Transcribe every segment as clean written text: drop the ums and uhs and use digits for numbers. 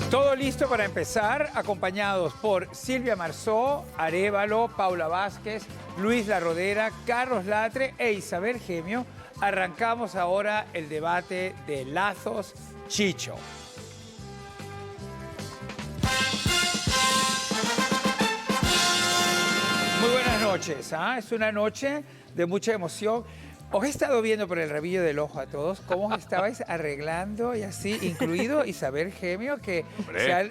Todo listo para empezar, acompañados por Silvia Marzó, Arévalo, Paula Vázquez, Luis La Rodera, Carlos Latre e Isabel Gemio. Arrancamos ahora el debate de Lazos Chicho. Muy buenas noches, es una noche de mucha emoción. Os he estado viendo por el rabillo del ojo a todos cómo os estabais arreglando y así, incluido Isabel Gemio, que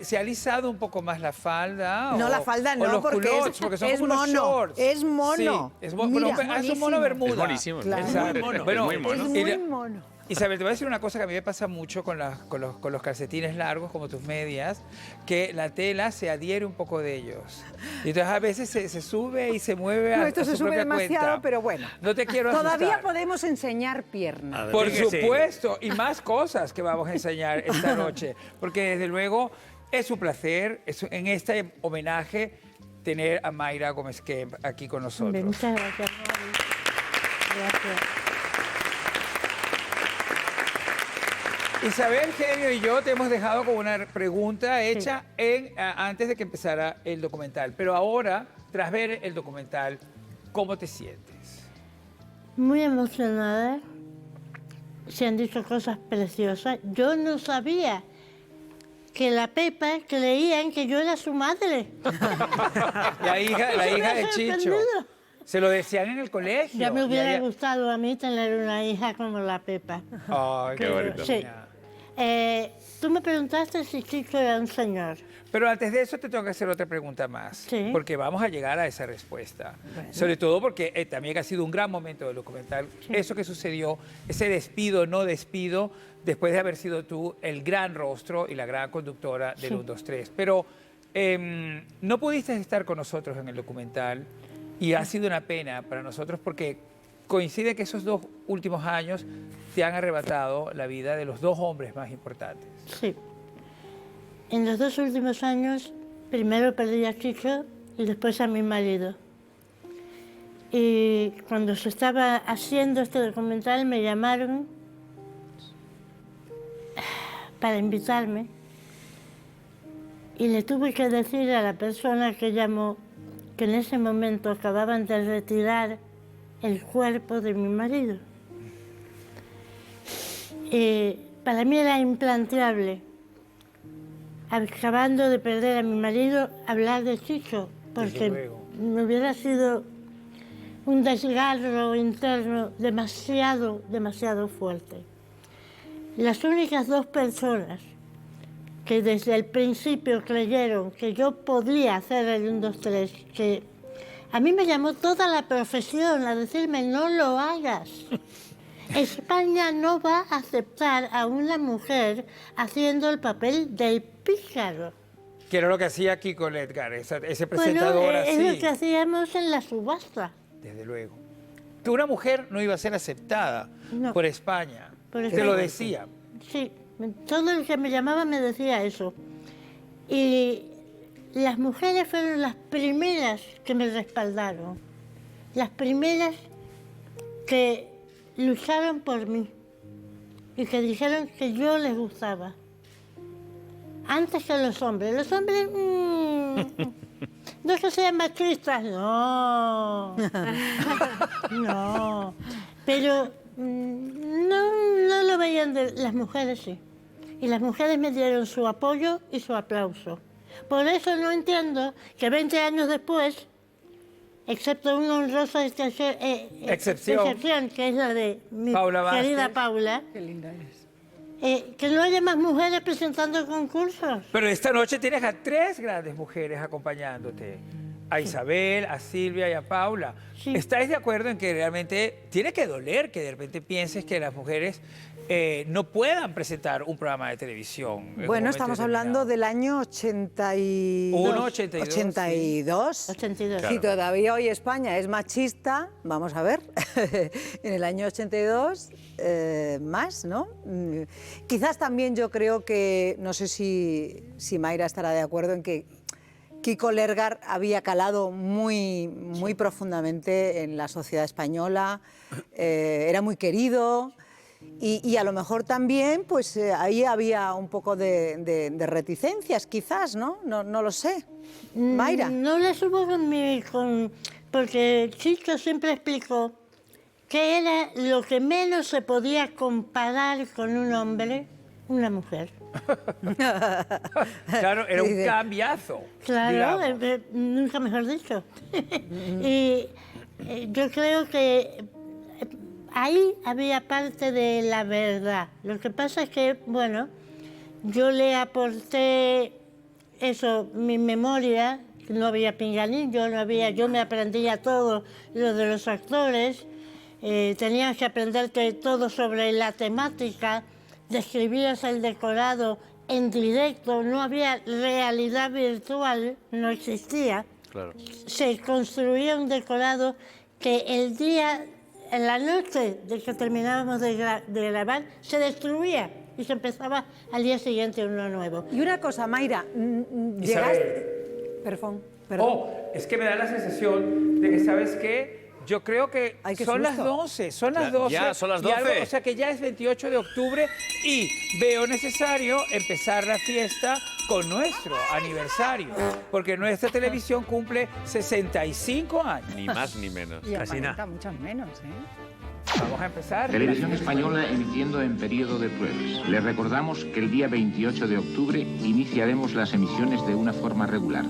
se ha alisado un poco más la falda. No, la falda no, los porque culottes, porque son es como unos mono, shorts. es mono. Sí, es mono. Mira, Bueno, es un mono bermuda. Es monísimo. Claro. Es muy mono. Bueno, es muy mono. Es muy mono. Isabel, te voy a decir una cosa que a mí me pasa mucho con los calcetines largos, como tus medias, que la tela se adhiere un poco de ellos. Y entonces a veces se sube y se mueve No, a esto se su sube propia demasiado, cuenta. pero bueno. No te quiero asustar. Todavía podemos enseñar piernas. Por Sí que sí. supuesto, y más cosas que vamos a enseñar esta noche, porque desde luego es un placer, en este homenaje, tener a Mayra Gómez Kemp aquí con nosotros. Muchas gracias, Mari. Gracias. Isabel Gemio y yo te hemos dejado con una pregunta hecha antes de que empezara el documental, pero ahora, tras ver el documental, ¿cómo te sientes? Muy emocionada. Se han dicho cosas preciosas. Yo no sabía que la Pepa creían que yo era su madre. La hija de Chicho. sorprendido. Se lo decían en el colegio. Ya me Y hubiera ella- gustado a mí tener una hija como la Pepa. Ay, Qué bonito. Sí. Tú me preguntaste si Chicho era un señor. Pero antes de eso te tengo que hacer otra pregunta más, Sí. porque vamos a llegar a esa respuesta. Bueno. Sobre todo porque también ha sido un gran momento del documental. Eso que sucedió, ese despido, no despido, después de haber sido tú el gran rostro y la gran conductora del 1, 2, 3. Pero no pudiste estar con nosotros en el documental y ha sido una pena para nosotros porque coincide que esos 2 últimos años te han arrebatado la vida de los 2 hombres más importantes. Sí. En los 2 últimos años, primero perdí a Chicho y después a mi marido. Y cuando se estaba haciendo este documental me llamaron para invitarme y le tuve que decir a la persona que llamó que en ese momento acababan de retirar el cuerpo de mi marido. Para mí era implanteable, acabando de perder a mi marido, hablar de Chicho, porque luego. me hubiera sido un desgarro interno demasiado, demasiado fuerte. Las únicas 2 personas que desde el principio creyeron que yo podía hacer el 1, 2, 3, que a mí me llamó toda la profesión a decirme no lo hagas. España no va a aceptar a una mujer haciendo el papel del pícaro. Que era lo que hacía Kiko Ledgar, ese Bueno, presentador es así. lo que hacíamos en la subasta. Desde luego. Que una mujer no iba a ser aceptada No. por España. Por Te España. lo decía. Sí, todo el que me llamaba me decía eso. Y las mujeres fueron las primeras que me respaldaron. Las primeras que lucharon por mí y que dijeron que yo les gustaba. Antes que los hombres. Los hombres... no es que sean machistas, no. No. Pero no lo veían de... Las mujeres sí. Y las mujeres me dieron su apoyo y su aplauso. Por eso no entiendo que 20 años después, excepto una honrosa excepción, que es la de mi Paula querida Vázquez. Paula, Qué linda eres. que no haya más mujeres presentando concursos. Pero esta noche tienes a 3 grandes mujeres acompañándote. A Isabel, a Silvia y a Paula. Sí. ¿Estáis de acuerdo en que realmente tiene que doler que de repente pienses que las mujeres no puedan presentar un programa de televisión? en un Bueno, momento estamos determinado? hablando del año 82. 82, 82. Si todavía hoy España es machista, vamos a ver, en el año 82 más, ¿no? Quizás también yo creo que, no sé si Mayra estará de acuerdo en que Kiko Lergar había calado muy profundamente en la sociedad española, era muy querido Y a lo mejor también, pues ahí había un poco de reticencias, quizás, ¿no? No lo sé. Mayra. No le supo porque Chicho siempre explicó que era lo que menos se podía comparar con un hombre, una mujer. Claro, era un cambiazo. Claro, digamos. nunca mejor dicho. Y yo creo que ahí había parte de la verdad. Lo que pasa es que, bueno, yo le aporté eso, mi memoria, no había pinganillo, yo me aprendía todo lo de los actores, tenías que aprenderte todo sobre la temática, describías el decorado en directo, no había realidad virtual, no existía. Claro. Se construía un decorado que el día, en la noche de que terminábamos de grabar, se destruía y se empezaba al día siguiente uno nuevo. Y una cosa, Mayra, Isabel. llegaste... Perdón. Oh, es que me da la sensación de que, ¿sabes qué? Yo creo que Ay, qué son las susto. 12, son las 12. Ya, son las y algo, 12. o sea que ya es 28 de octubre y veo necesario empezar la fiesta con nuestro aniversario, porque nuestra televisión cumple 65 años. Ni más ni menos. Y Casi nada. aparenta muchas menos, ¿eh? Vamos a empezar. Televisión Española emitiendo en periodo de pruebas. Les recordamos que el día 28 de octubre iniciaremos las emisiones de una forma regular.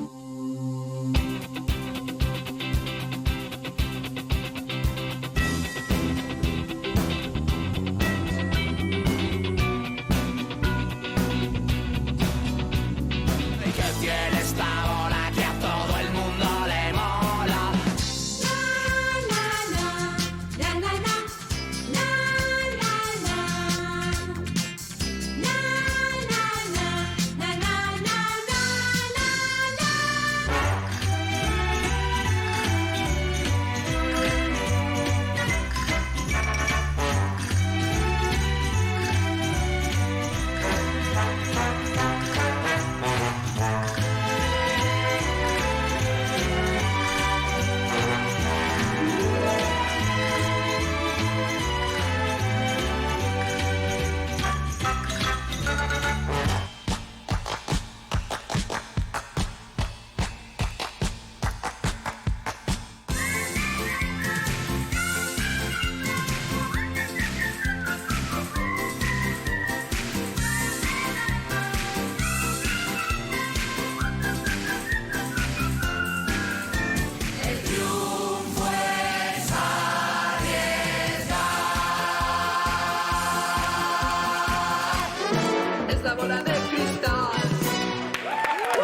Esa bola de cristal.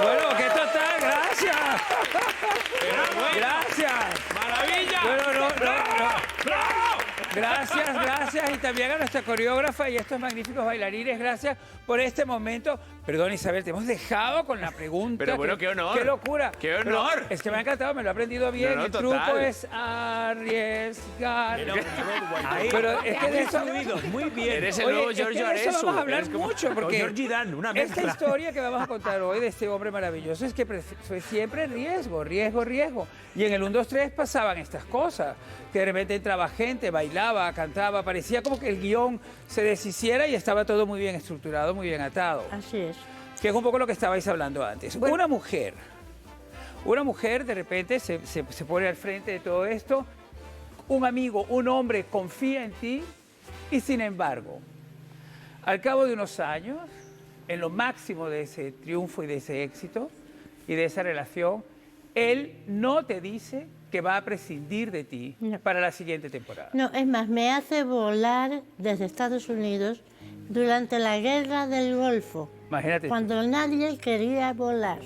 Bueno, ¿qué total? Gracias. Gracias. ¡Maravilla! Bueno, no. ¡Bravo! Gracias. Y también a nuestra coreógrafa y estos magníficos bailarines. Gracias por este momento. Perdón, Isabel, te hemos dejado con la pregunta. Pero bueno, qué honor. ¡Qué locura! ¡Qué honor! Pero es que me ha encantado, me lo he aprendido bien. No, El total. truco es arriesgar. Ahí, Pero es que de eso... muy bien. Eres el Oye, nuevo es que Giorgio de eso Aresu. vamos a hablar Eres como- mucho, porque Georgie Dan, una esta mezcla. historia que vamos a contar hoy de este hombre maravilloso es que fue siempre riesgo. Y en el 1, 2, 3 pasaban estas cosas, que de repente entraba gente, bailaba, cantaba, parecía como que el guión se deshiciera y estaba todo muy bien estructurado, muy bien atado. Así es. Que es un poco lo que estabais hablando antes. Bueno. Una mujer de repente se pone al frente de todo esto, un amigo, un hombre confía en ti y sin embargo, al cabo de unos años, en lo máximo de ese triunfo y de ese éxito y de esa relación, él no te dice que va a prescindir de ti No. para la siguiente temporada. No, es más, me hace volar desde Estados Unidos durante la guerra del Golfo, Imagínate. tú. cuando nadie quería volar.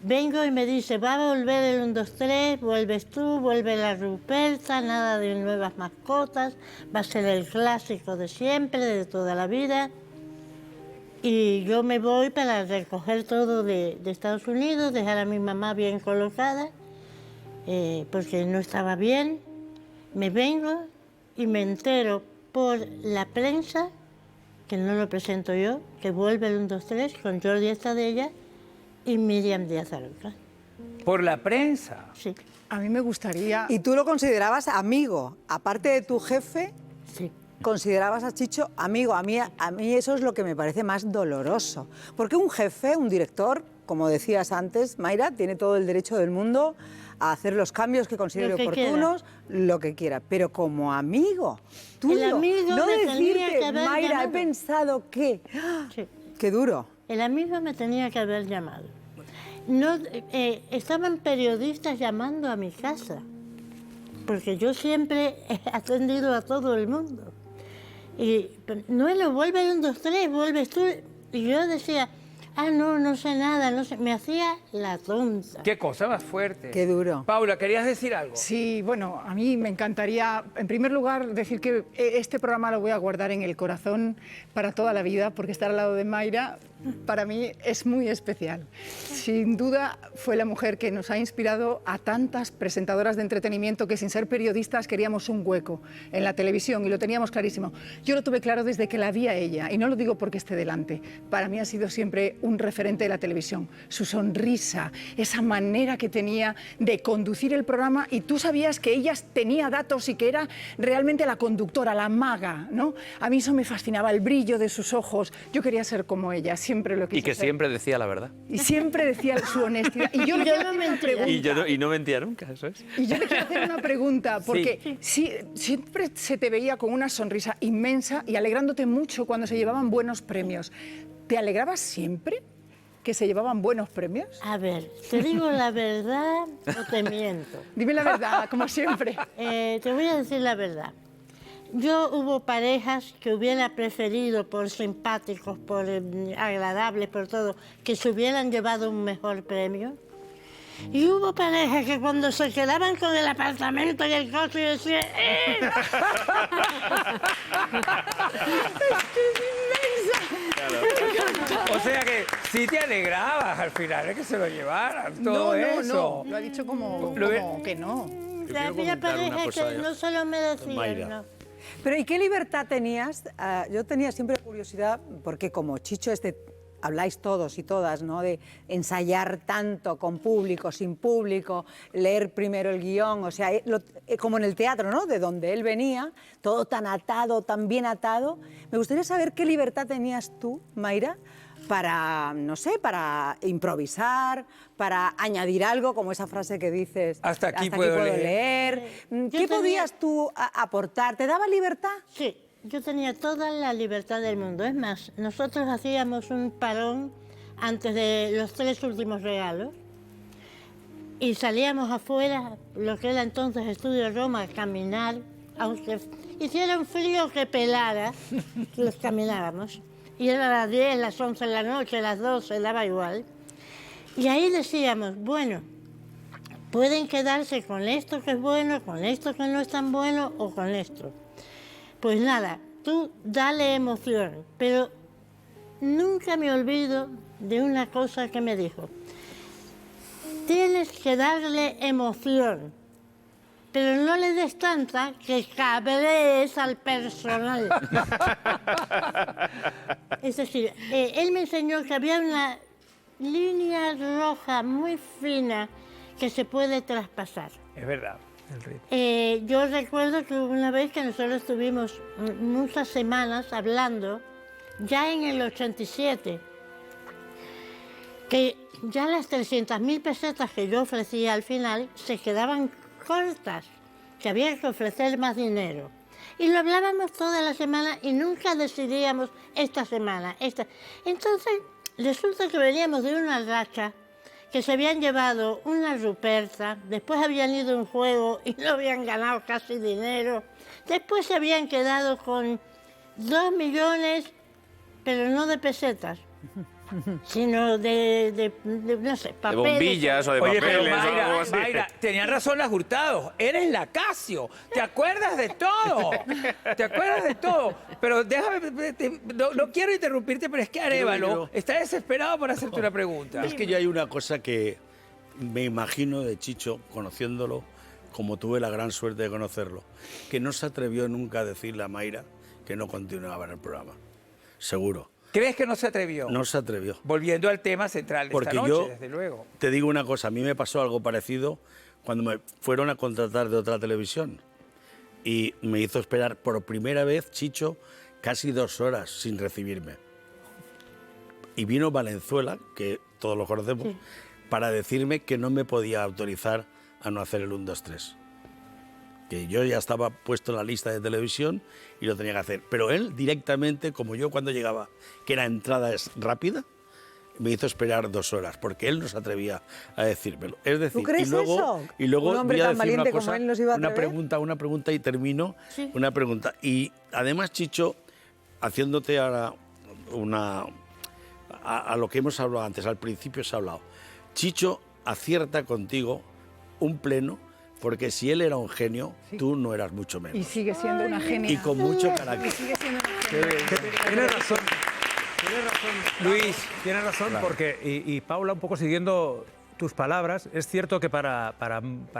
Vengo y me dice, va a volver el 1, 2, 3, vuelves tú, vuelve la Ruperta, nada de nuevas mascotas, va a ser el clásico de siempre, de toda la vida. Y yo me voy para recoger todo de Estados Unidos, dejar a mi mamá bien colocada, porque no estaba bien. Me vengo y me entero por la prensa, que no lo presento yo, que vuelve el 1, 2, 3 con Jordi Estadella y Miriam Díaz Aroca. Por la prensa. Sí, A mí me gustaría... Y tú lo considerabas amigo, aparte de tu jefe, sí. considerabas a Chicho amigo. A mí eso es lo que me parece más doloroso. Porque un jefe, un director, como decías antes, Mayra, tiene todo el derecho del mundo a hacer los cambios que considere Lo que oportunos, lo que quiera. Pero como amigo, tuyo, El amigo no me tenía decirte, que haber Mayra, he llamado. pensado que... Sí. ¡Qué duro! El amigo me tenía que haber llamado. No, estaban periodistas llamando a mi casa, porque yo siempre he atendido a todo el mundo. Y, no, vuelve 1, 2, 3, vuelves tú. Y yo decía, no sé nada, no sé. Me hacía la tonta. Qué cosa más fuerte. Qué duro. Paula, ¿querías decir algo? Sí, bueno, a mí me encantaría, en primer lugar, decir que este programa lo voy a guardar en el corazón para toda la vida, porque estar al lado de Mayra para mí es muy especial. Sin duda fue la mujer que nos ha inspirado a tantas presentadoras de entretenimiento que sin ser periodistas queríamos un hueco en la televisión y lo teníamos clarísimo. Yo lo tuve claro desde que la vi a ella y no lo digo porque esté delante. Para mí ha sido siempre un referente de la televisión. Su sonrisa, esa manera que tenía de conducir el programa y tú sabías que ella tenía datos y que era realmente la conductora, la maga, ¿no? A mí eso me fascinaba, el brillo de sus ojos. Yo quería ser como ella, siempre lo quise Y que ser. siempre decía la verdad. Y siempre decía su honestidad. Y yo le quiero hacer una pregunta. Y no mentía nunca, eso es. Y yo le quiero hacer una pregunta, porque siempre se te veía con una sonrisa inmensa y alegrándote mucho cuando se llevaban buenos premios. ¿Te alegrabas siempre que se llevaban buenos premios? A ver, ¿te digo la verdad o te miento? Dime la verdad, como siempre. Te voy a decir la verdad. Yo hubo parejas que hubiera preferido por simpáticos, por agradables, por todo, que se hubieran llevado un mejor premio. Y hubo parejas que cuando se quedaban con el apartamento y el coche decían O sea que sí te alegrabas al final, es que se lo llevaran, todo eso. No, lo ha dicho como que no. Había comentar una parejas cosa, que no se lo merecían, Mayra. ¿no? Pero ¿y qué libertad tenías? Yo tenía siempre curiosidad, porque como Chicho habláis todos y todas, ¿no? De ensayar tanto con público, sin público, leer primero el guión, o sea, como en el teatro, ¿no? De donde él venía, todo tan atado, tan bien atado. Me gustaría saber qué libertad tenías tú, Mayra, para, no sé, para improvisar, para añadir algo, como esa frase que dices, Hasta aquí puedo leer. Yo ¿Qué podías tú aportar? ¿Te daba libertad? Sí, yo tenía toda la libertad del mundo. Es más, nosotros hacíamos un parón antes de los 3 últimos regalos y salíamos afuera, lo que era entonces Estudio Roma, a caminar, aunque hiciera un frío que pelara, los caminábamos. Y era las 10, las 11 de la noche, las 12, daba igual. Y ahí decíamos, bueno, pueden quedarse con esto que es bueno, con esto que no es tan bueno o con esto. Pues nada, tú dale emoción, pero nunca me olvido de una cosa que me dijo. Tienes que darle emoción, pero no le des tanta que cabrees al personal. Es decir, él me enseñó que había una línea roja muy fina que se puede traspasar. Es verdad, el ritmo. Yo recuerdo que una vez que nosotros estuvimos muchas semanas hablando, ya en el 87, que ya las 300.000 pesetas que yo ofrecía al final se quedaban cortas, que había que ofrecer más dinero. Y lo hablábamos toda la semana y nunca decidíamos esta semana. Entonces, resulta que veníamos de una racha que se habían llevado una Ruperta, después habían ido a un juego y no habían ganado casi dinero, después se habían quedado con 2 millones, pero no de pesetas, sino de no sé, De papeles. bombillas o de Oye, pero papeles o algo Mayra, así. Mayra, tenían razón las Hurtado. Eres la Casio. ¿Te acuerdas de todo? ¿Te acuerdas de todo? Pero déjame, no quiero interrumpirte, pero es que Arévalo está desesperado por hacerte una pregunta. Es que yo hay una cosa que me imagino de Chicho, conociéndolo, como tuve la gran suerte de conocerlo, que no se atrevió nunca a decirle a Mayra que no continuaba en el programa. Seguro. ¿Crees que no se atrevió? No se atrevió. Volviendo al tema central de Porque esta noche, yo desde luego. te digo una cosa, a mí me pasó algo parecido cuando me fueron a contratar de otra televisión. Y me hizo esperar por primera vez, Chicho, casi 2 horas sin recibirme. Y vino Valenzuela, que todos lo conocemos, Sí. para decirme que no me podía autorizar a no hacer el 1, 2, 3. Que yo ya estaba puesto en la lista de televisión y lo tenía que hacer. Pero él directamente, como yo cuando llegaba, que la entrada es rápida, me hizo esperar 2 horas, porque él no se atrevía a decírmelo. Es decir, ¿Tú crees eso? Y luego Un hombre voy a tan decir una valiente como cosa, él no se iba a atrever. una pregunta y termino. Sí. Una pregunta. Y además, Chicho, haciéndote ahora a lo que hemos hablado antes, al principio se ha hablado. Chicho acierta contigo un pleno, porque si él era un genio, tú no eras mucho menos. Y sigue siendo una genia. Y con mucho carácter. Sigue siendo una genia. Tienes razón. Luis, tienes razón, porque, y Paula, un poco siguiendo tus palabras, es cierto que para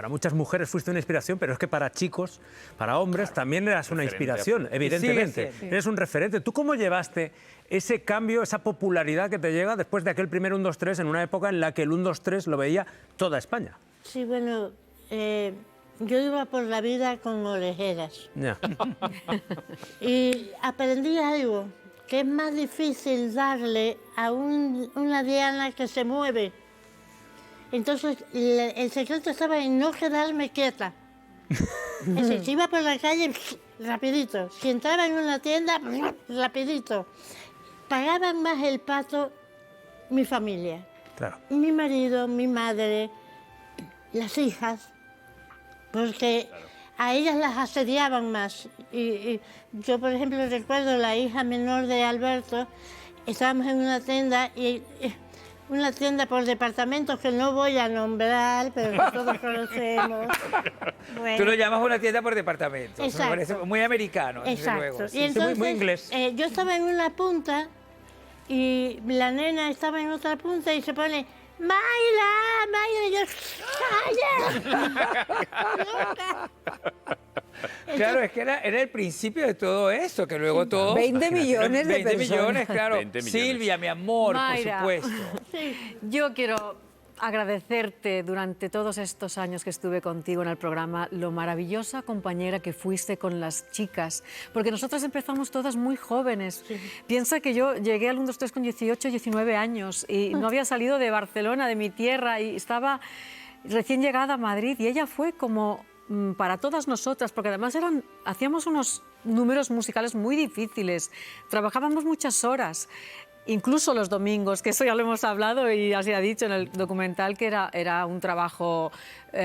muchas mujeres fuiste una inspiración, pero es que para chicos, para hombres, también eras una inspiración, evidentemente. siendo. Eres un referente. ¿Tú cómo llevaste ese cambio, esa popularidad que te llega después de aquel primer 1, 2, 3, en una época en la que el 1, 2, 3 lo veía toda España? Sí, bueno, yo iba por la vida con orejeras Ya. y aprendí algo, que es más difícil darle a una diana que se mueve. Entonces, el secreto estaba en no quedarme quieta. Es decir, si iba por la calle, rapidito. Si entraba en una tienda, rapidito. Pagaban más el pato mi familia. Claro. Mi marido, mi madre, las hijas, porque a ellas las asediaban más. Y yo, por ejemplo, recuerdo la hija menor de Alberto, estábamos en una tienda una tienda por departamentos que no voy a nombrar, pero que todos conocemos. Bueno. Tú lo llamas una tienda por departamento. Me Exacto. parece muy americano, desde Exacto. luego. Y Sí, entonces, muy inglés. Yo estaba en una punta y la nena estaba en otra punta y se pone, Mayra, y yo, ¡calla! Claro, es que era el principio de todo esto, que luego todo... 20 millones de 20 personas. millones, claro. 20 millones. Silvia, mi amor, Mayra. por supuesto. Yo quiero agradecerte durante todos estos años que estuve contigo en el programa, lo maravillosa compañera que fuiste con las chicas, porque nosotras empezamos todas muy jóvenes. Piensa que yo llegué al 1, 2, 3 con 18, 19 años y no había salido de Barcelona, de mi tierra, y estaba recién llegada a Madrid, y ella fue como para todas nosotras, porque además hacíamos unos números musicales muy difíciles, trabajábamos muchas horas. Incluso los domingos, que eso ya lo hemos hablado y ya se ha dicho en el documental que era un trabajo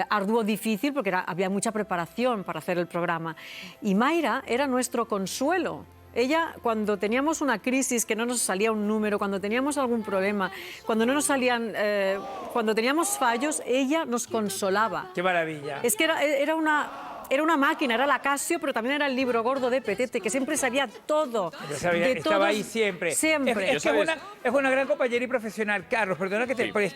arduo, difícil, porque había mucha preparación para hacer el programa. Y Mayra era nuestro consuelo. Ella, cuando teníamos una crisis, que no nos salía un número, cuando teníamos algún problema, cuando no nos salían, cuando teníamos fallos, ella nos consolaba. Qué maravilla. Es que era una máquina, era la Casio, pero también era el libro gordo de Petete, que siempre sabía todo. Yo sabía, de estaba todos- ahí siempre. Siempre. Es que es una gran compañera y profesional. Carlos, perdona que te... Sí. Pero es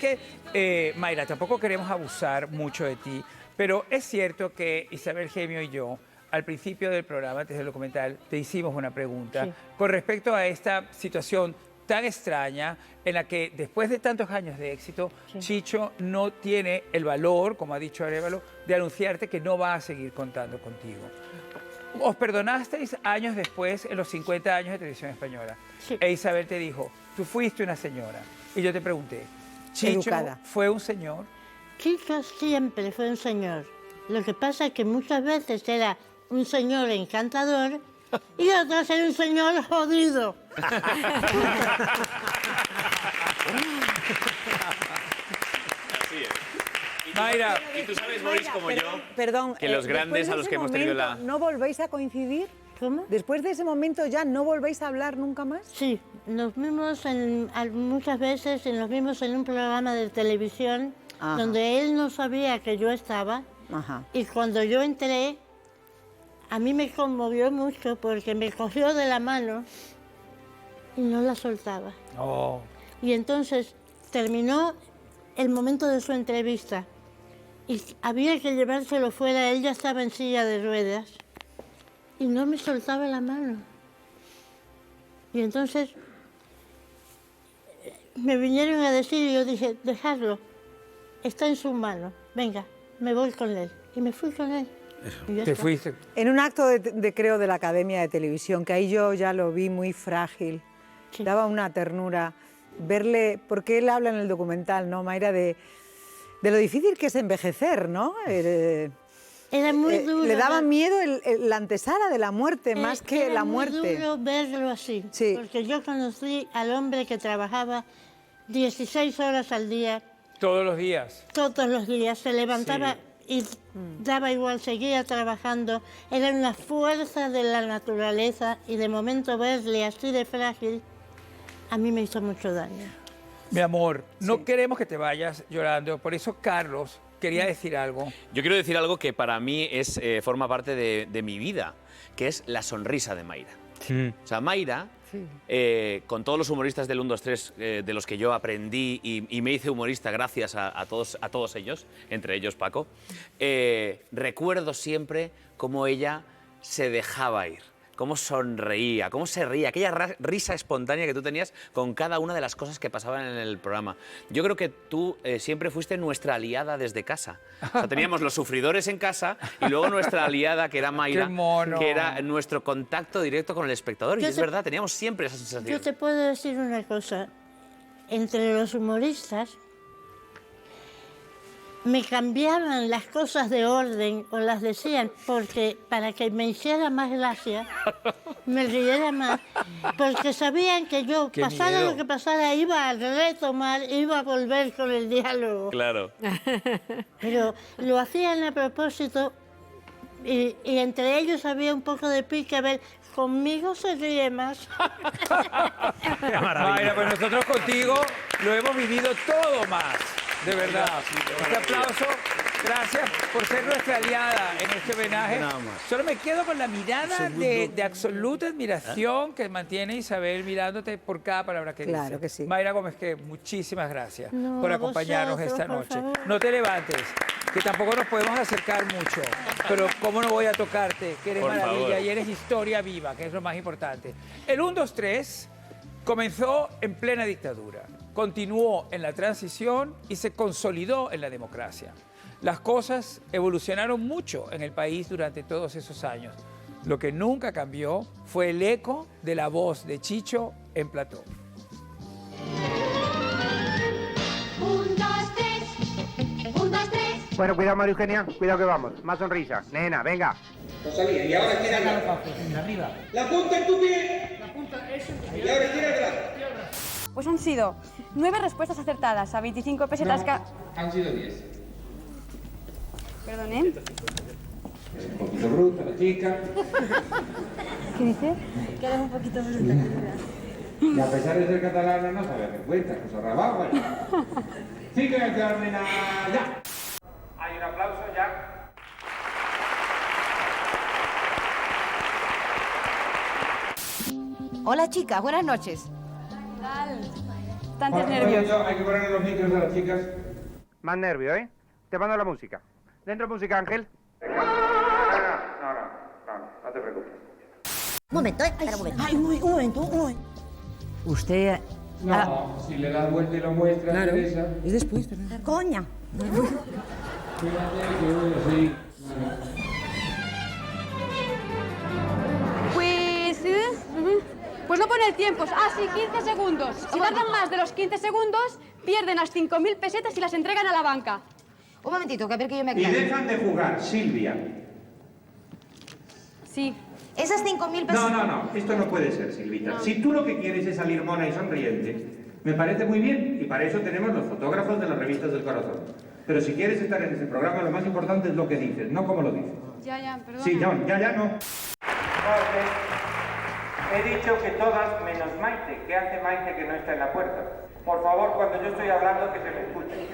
que, Mayra, tampoco queremos abusar mucho de ti, pero es cierto que Isabel Gemio y yo, al principio del programa, antes del documental, te hicimos una pregunta Sí. con respecto a esta situación tan extraña en la que después de tantos años de éxito, Chicho no tiene el valor, como ha dicho Arévalo, de anunciarte que no va a seguir contando contigo. Os perdonasteis años después, en los 50 años de televisión española. Sí. E Isabel te dijo, tú fuiste una señora. Y yo te pregunté, ¿Chicho Educada. fue un señor? Chico siempre fue un señor. Lo que pasa es que muchas veces era un señor encantador y otras era un señor jodido. Mayra, Y tú sabes, Boris, como yo, Perdón, que los después grandes de a los ese que hemos tenido momento, la... ¿no volvéis a coincidir? ¿Cómo? Después de ese momento ya no volvéis a hablar nunca más. Sí, nos vimos muchas veces, nos vimos en un programa de televisión Ajá. donde él no sabía que yo estaba. Ajá. Y cuando yo entré, a mí me conmovió mucho porque me cogió de la mano y no la soltaba. oh, Y entonces terminó el momento de su entrevista y había que llevárselo fuera, él ya estaba en silla de ruedas y no me soltaba la mano. Y entonces me vinieron a decir y yo dije, dejadlo, está en su mano, venga, me voy con él. Y me fui con él. Y ya Te está. fuiste. En un acto creo, de la Academia de Televisión, que ahí yo ya lo vi muy frágil, Sí. daba una ternura verle, porque él habla en el documental, ¿no, Mayra, de lo difícil que es envejecer, ¿no? Era muy duro. Le daba ver- miedo la antesala de la muerte, más que era la muy muerte. duro verlo así. Sí. Porque yo conocí al hombre que trabajaba 16 horas al día, Todos los días. todos los días. Se levantaba y daba igual, seguía trabajando. Era una fuerza de la naturaleza y de momento verle así de frágil, a mí me hizo mucho daño. Mi amor, no queremos que te vayas llorando. Por eso Carlos quería decir algo. Yo quiero decir algo que para mí forma parte de mi vida, que es la sonrisa de Mayra. O sea, Mayra, con todos los humoristas del 1, 2, 3 de los que yo aprendí y me hice humorista gracias a todos ellos, entre ellos Paco, recuerdo siempre cómo ella se dejaba ir, cómo sonreía, cómo se reía, aquella risa espontánea que tú tenías con cada una de las cosas que pasaban en el programa. Yo creo que tú siempre fuiste nuestra aliada desde casa. O sea, teníamos los sufridores en casa y luego nuestra aliada, que era Mayra, ¡Qué mono! que era nuestro contacto directo con el espectador. Y Yo es te- verdad, teníamos siempre esa Yo sensación. te puedo decir una cosa. Entre los humoristas me cambiaban las cosas de orden o las decían porque para que me hiciera más gracia, me riera más, porque sabían que yo, ¡Qué pasara miedo! lo que pasara, iba a retomar, iba a volver con el diálogo. Claro. Pero lo hacían a propósito y entre ellos había un poco de pique. A ver, conmigo se ríe más. Qué maravilla. Mayra, pues nosotros contigo lo hemos vivido todo más, de verdad. Este aplauso, gracias por ser nuestra aliada en este homenaje. Nada más. Solo me quedo con la mirada de absoluta admiración que mantiene Isabel mirándote por cada palabra que dice. Claro que sí. Mayra Gómez, que muchísimas gracias No, por a acompañarnos vosotros, esta por noche. favor. No te levantes, que tampoco nos podemos acercar mucho, pero cómo no voy a tocarte, que eres Por maravilla favor. y eres historia viva, que es lo más importante. El 1, 2, 3 comenzó en plena dictadura, continuó en la transición y se consolidó en la democracia. Las cosas evolucionaron mucho en el país durante todos esos años. Lo que nunca cambió fue el eco de la voz de Chicho en plató. 1, 2, 3. 1, 2, 3. Bueno, cuidado, María Eugenia, cuidado que vamos. Más sonrisa. Nena, venga. Rosalía, y ahora gira el brazo. La punta en tu pie. La punta es en tu pie. Y ahora gira el brazo. Pues han sido 9 respuestas acertadas a 25 pesetas Han sido 10. Perdón, ¿eh? Un poquito bruta la chica. ¿Qué dice? Que eres un poquito bruta. Y a pesar de ser catalana, no sabe hacer cuentas, cosa rabagua. Sigue, Carmena, ya. Hay un aplauso ya. Hola, chicas, buenas noches. ¿Qué tal? Tantos Oye, nervios. hay que ponerle los micros a las chicas. Más nervio, ¿eh? Te mando la música. ¿Dentro música, Ángel? No te preocupes. Un momento, espera un momento. Ay, un momento. Usted... No, si le das vuelta y lo muestras, Claro, Teresa. es después. Coña. Fíjate que sí. Pues no pone el tiempo. Ah, sí, 15 segundos. Si tardan más de los 15 segundos, pierden las 5.000 pesetas y las entregan a la banca. Un momentito, que a ver que yo me Y dejan de jugar, Silvia. Sí. Esas 5.000 pesetas... No, esto no puede ser, Silvita. Si tú lo que quieres es salir mona y sonriente, me parece muy bien, y para eso tenemos los fotógrafos de las revistas del corazón. Pero si quieres estar en ese programa, lo más importante es lo que dices, no cómo lo dices. Ya, perdón. Sí, ya no. He dicho que todas menos Maite. ¿Qué hace Maite que no está en la puerta? Por favor, cuando yo estoy hablando, que se me escuche.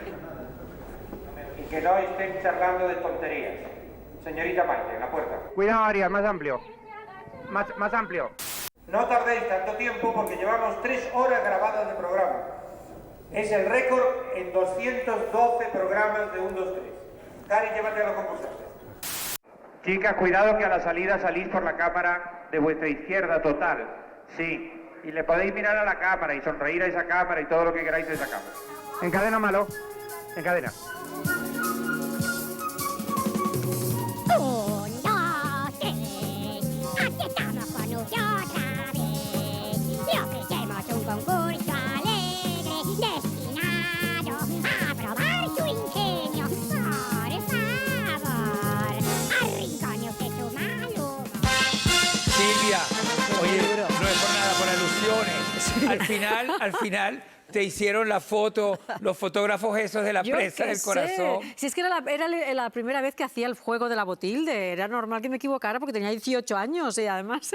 Y que no estén charlando de tonterías. Señorita Maite, en la puerta. Cuidado, Arias, más amplio. Más amplio. No tardéis tanto tiempo porque llevamos 3 horas grabadas de programa. Es el récord en 212 programas de 1, 2, 3. Cari, llévate a los concursantes. Chicas, cuidado que a la salida salís por la cámara de vuestra izquierda total. Sí. Y le podéis mirar a la cámara y sonreír a esa cámara y todo lo que queráis de esa cámara. Encadena, Malo. Encadena. Oh, al final te hicieron la foto, los fotógrafos esos de la Yo presa qué del sé. corazón. Si es que era la primera vez que hacía el juego de la Botilde, era normal que me equivocara porque tenía 18 años y además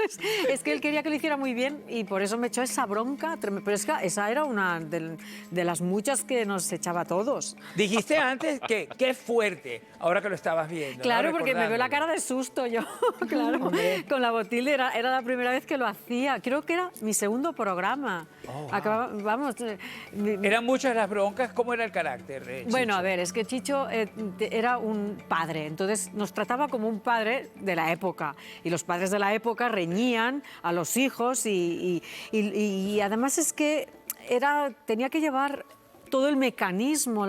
es que él quería que lo hiciera muy bien y por eso me echó esa bronca. Pero es que esa era una de las muchas que nos echaba a todos. Dijiste antes que qué fuerte, ahora que lo estabas viendo. Claro, ¿no? porque me veo la Recordándolo. cara de susto yo, claro, con la Botilde, era la primera vez que lo hacía. Creo que era mi segundo programa. Vamos... ¿Eran muchas las broncas? ¿Cómo era el carácter de Chicho? Bueno, a ver, es que Chicho era un padre, entonces nos trataba como un padre de la época. Y los padres de la época reñían a los hijos y además es que tenía que llevar todo el mecanismo,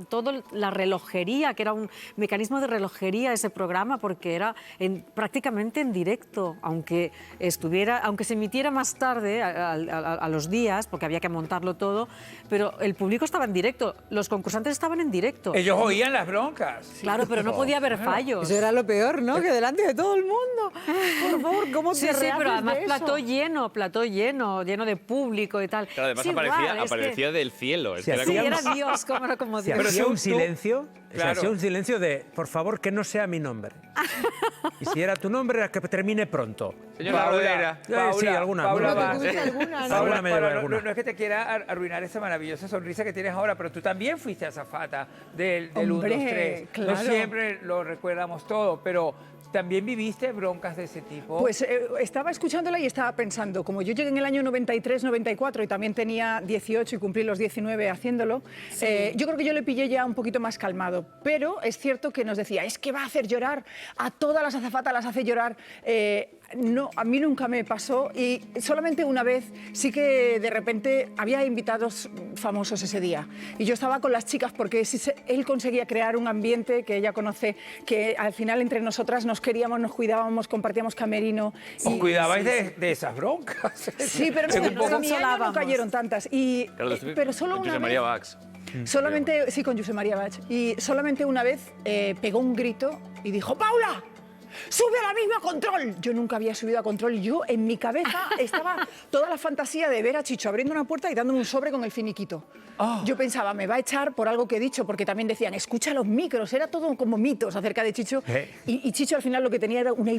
toda la relojería, que era un mecanismo de relojería ese programa, porque era prácticamente en directo, aunque se emitiera más tarde, a los días, porque había que montarlo todo, pero el público estaba en directo, los concursantes estaban en directo. Ellos oían las broncas. Claro, pero no podía haber fallos. Eso era lo peor, ¿no? Que delante de todo el mundo. Por favor, ¿cómo Sí, te sí, rehaces pero además de eso? plató lleno de público y tal. Claro, además Sí, igual, es que- aparecía del cielo. Es Sí, que era Sí, como- era Dios, como Si Dios. Pero hacía tú- un silencio, Claro. se hacía un silencio de, por favor, que no sea mi nombre. Y si era tu nombre, era que termine pronto. Señora Rodera. Sí, alguna. Paula alguna. Vaz. alguna, ¿no? Alguna me llevé Paula, alguna. no es que te quiera arruinar esa maravillosa sonrisa que tienes ahora, pero tú también fuiste azafata del 1, 2, Hombre, 3. No claro. siempre lo recuerdamos todo, pero ¿también viviste broncas de ese tipo? Pues estaba escuchándola y estaba pensando, como yo llegué en el año 93, 94 y también tenía 18 y cumplí los 19 haciéndolo, yo creo que yo le pillé ya un poquito más calmado. Pero es cierto que nos decía, es que va a hacer llorar, a todas las azafatas las hace llorar. No, a mí nunca me pasó y solamente una vez sí que de repente había invitados famosos ese día y yo estaba con las chicas porque él conseguía crear un ambiente que ella conoce, que al final entre nosotras nos queríamos, nos cuidábamos, compartíamos camerino. Os cuidabais de esas broncas. Sí, pero Es no, un poco- en mi año no cayeron tantas. Pero solo José una María vez... Bax. Solamente, sí, con José María Bach. Y solamente una vez pegó un grito y dijo, ¡Paula! ¡Sube a la misma Control! Yo nunca había subido a Control. Yo, en mi cabeza, estaba toda la fantasía de ver a Chicho abriendo una puerta y dándome un sobre con el finiquito. Yo pensaba, me va a echar por algo que he dicho, porque también decían, escucha los micros. Era todo como mitos acerca de Chicho. Y Chicho al final lo que tenía era una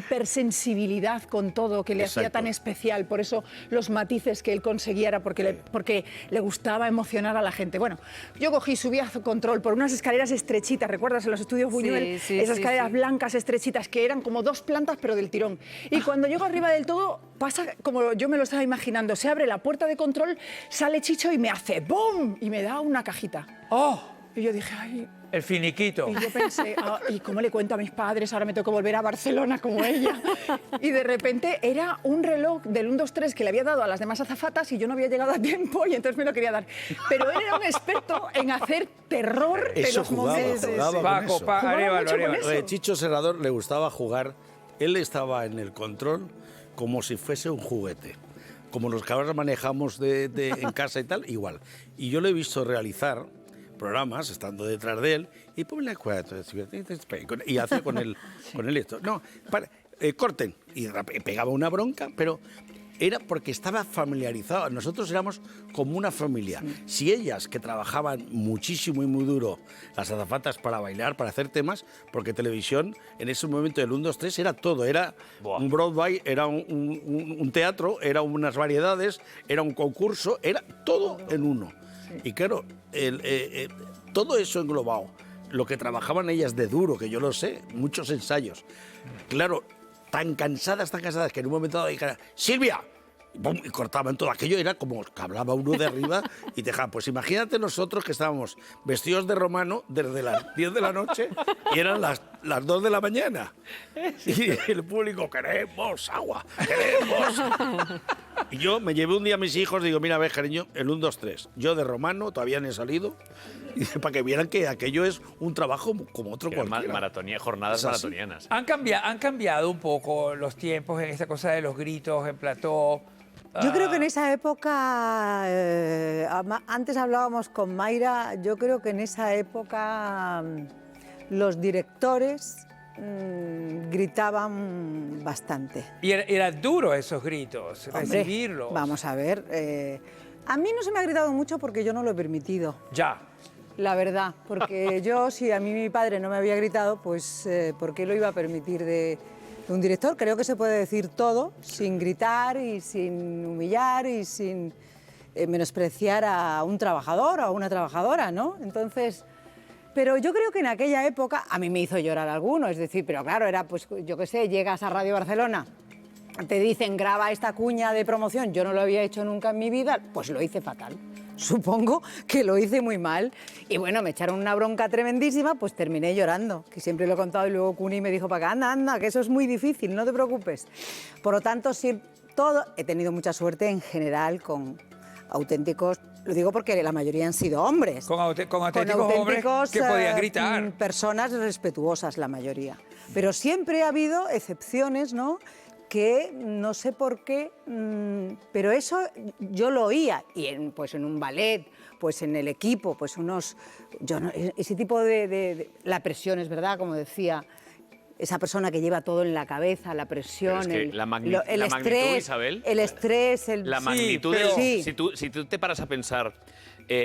hipersensibilidad con todo, que le hacía Exacto. tan especial. Por eso los matices que él conseguía era porque le gustaba emocionar a la gente. Bueno, yo cogí, subí a Control por unas escaleras estrechitas, ¿recuerdas? En los estudios Buñuel, sí, esas sí, escaleras sí. blancas estrechitas que eran como 2 plantas pero del tirón. Y cuando llego arriba del todo, pasa como yo me lo estaba imaginando. Se abre la puerta de Control, sale Chicho y me hace ¡bum! Y me da una cajita. ¡Oh! Y yo dije, ay... El finiquito. Y yo pensé, ¿y cómo le cuento a mis padres? Ahora me tengo que volver a Barcelona como ella. Y de repente era un reloj del 1, 2, 3 que le había dado a las demás azafatas y yo no había llegado a tiempo y entonces me lo quería dar. Pero él era un experto en hacer terror de Eso los jugaba, momentos. jugaba con Paco, eso. Jugaba Arévalo, mucho con Arévalo. eso. Chicho Serrador le gustaba jugar, él estaba en el control como si fuese un juguete. Como los que ahora manejamos en casa y tal, igual. Y yo lo he visto realizar programas estando detrás de él y ponle cuatro y hacía con él esto. No, corten. Y pegaba una bronca, pero era porque estaba familiarizado. Nosotros éramos como una familia. Si ellas, que trabajaban muchísimo y muy duro, las azafatas para bailar, para hacer temas, porque televisión en ese momento del 1, 2, 3 era todo. Era un Broadway, era un teatro, era unas variedades, era un concurso, era todo en uno. Y claro, todo eso englobado, lo que trabajaban ellas de duro, que yo lo sé, muchos ensayos. Claro, tan cansadas que en un momento dado dijeran, ¡Silvia! Y, ¡pum! Y cortaban todo aquello, era como que hablaba uno de arriba y dejaban. Pues imagínate nosotros que estábamos vestidos de romano desde las 10 de la noche y eran las 2 de la mañana. Y el público, queremos agua, queremos. Y yo me llevé un día a mis hijos, digo, mira, ves, cariño, el 1, 2, 3. Yo de romano, todavía no he salido, y para que vieran que aquello es un trabajo como otro cualquiera. Jornadas Es así. maratonianas. Han cambiado un poco los tiempos en esta cosa de los gritos en plató. Yo creo que en esa época, antes hablábamos con Mayra, yo creo que en esa época los directores gritaban bastante. Y era duro esos gritos, Hombre, recibirlos. vamos a ver, A mí no se me ha gritado mucho porque yo no lo he permitido. Ya. La verdad, porque yo, si a mí mi padre no me había gritado, pues ¿por qué lo iba a permitir de un director? Creo que se puede decir todo sin gritar y sin humillar y sin menospreciar a un trabajador o a una trabajadora, ¿no? Entonces, pero yo creo que en aquella época a mí me hizo llorar alguno, es decir, pero claro, era pues, yo qué sé, llegas a Radio Barcelona, te dicen graba esta cuña de promoción, yo no lo había hecho nunca en mi vida, pues lo hice fatal. Supongo que lo hice muy mal y bueno, me echaron una bronca tremendísima, pues terminé llorando, que siempre lo he contado y luego Cuni me dijo para acá, anda, anda, que eso es muy difícil, no te preocupes. Por lo tanto, sí, he tenido mucha suerte en general con auténticos, lo digo porque la mayoría han sido hombres. Con auténticos hombres que podían gritar. Personas respetuosas la mayoría. Pero siempre ha habido excepciones, ¿no?, que no sé por qué, pero eso yo lo oía, y pues en un ballet, pues en el equipo, pues ese tipo de la presión, es verdad, como decía, esa persona que lleva todo en la cabeza, la presión, es que el magnitud, estrés, Isabel, el estrés, la magnitud, sí. Si tú te paras a pensar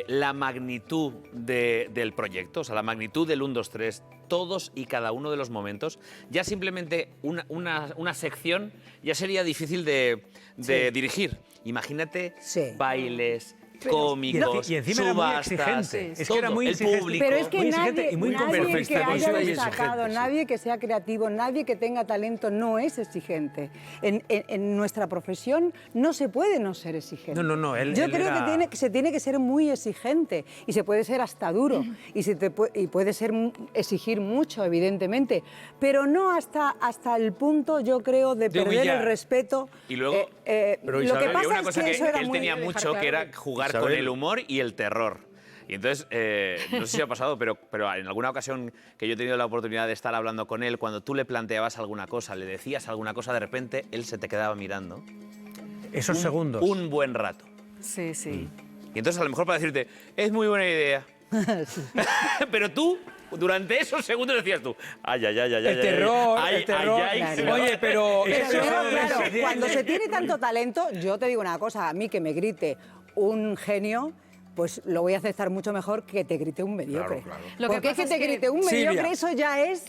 la magnitud del proyecto, o sea, la magnitud del 1, 2, 3, todos y cada uno de los momentos, ya simplemente una sección ya sería difícil de dirigir. Imagínate bailes, cómicos, y encima era muy subastas, exigente. Es que era muy el exigente. público. Pero es que muy nadie, exigente y muy nadie que perfeccionista haya y destacado, exigente, sí. nadie que sea creativo, nadie que tenga talento no es exigente. En nuestra profesión no se puede no ser exigente. No, Yo creo que se tiene que ser muy exigente y se puede ser hasta duro y puede ser exigir mucho, evidentemente, pero no hasta el punto, yo creo, de perder humillar. el respeto. Y luego, lo Isabel, que había pasa una es cosa que que eso era él muy tenía mucho, que era jugar con Isabel. el humor y el terror. Y entonces, no sé si ha pasado, pero en alguna ocasión que yo he tenido la oportunidad de estar hablando con él, cuando tú le planteabas alguna cosa, le decías alguna cosa, de repente él se te quedaba mirando. Esos segundos. Un buen rato. Sí, sí. Y entonces a lo mejor para decirte, es muy buena idea. Pero tú, durante esos segundos decías tú, ay. El terror. Claro. Oye, pero Pero claro, cuando se tiene tanto talento, yo te digo una cosa, a mí que me grite un genio, pues lo voy a aceptar mucho mejor que te grite un mediocre. Claro. Lo que Porque es pasa que es te que, grite un Silvia, mediocre, eso ya es...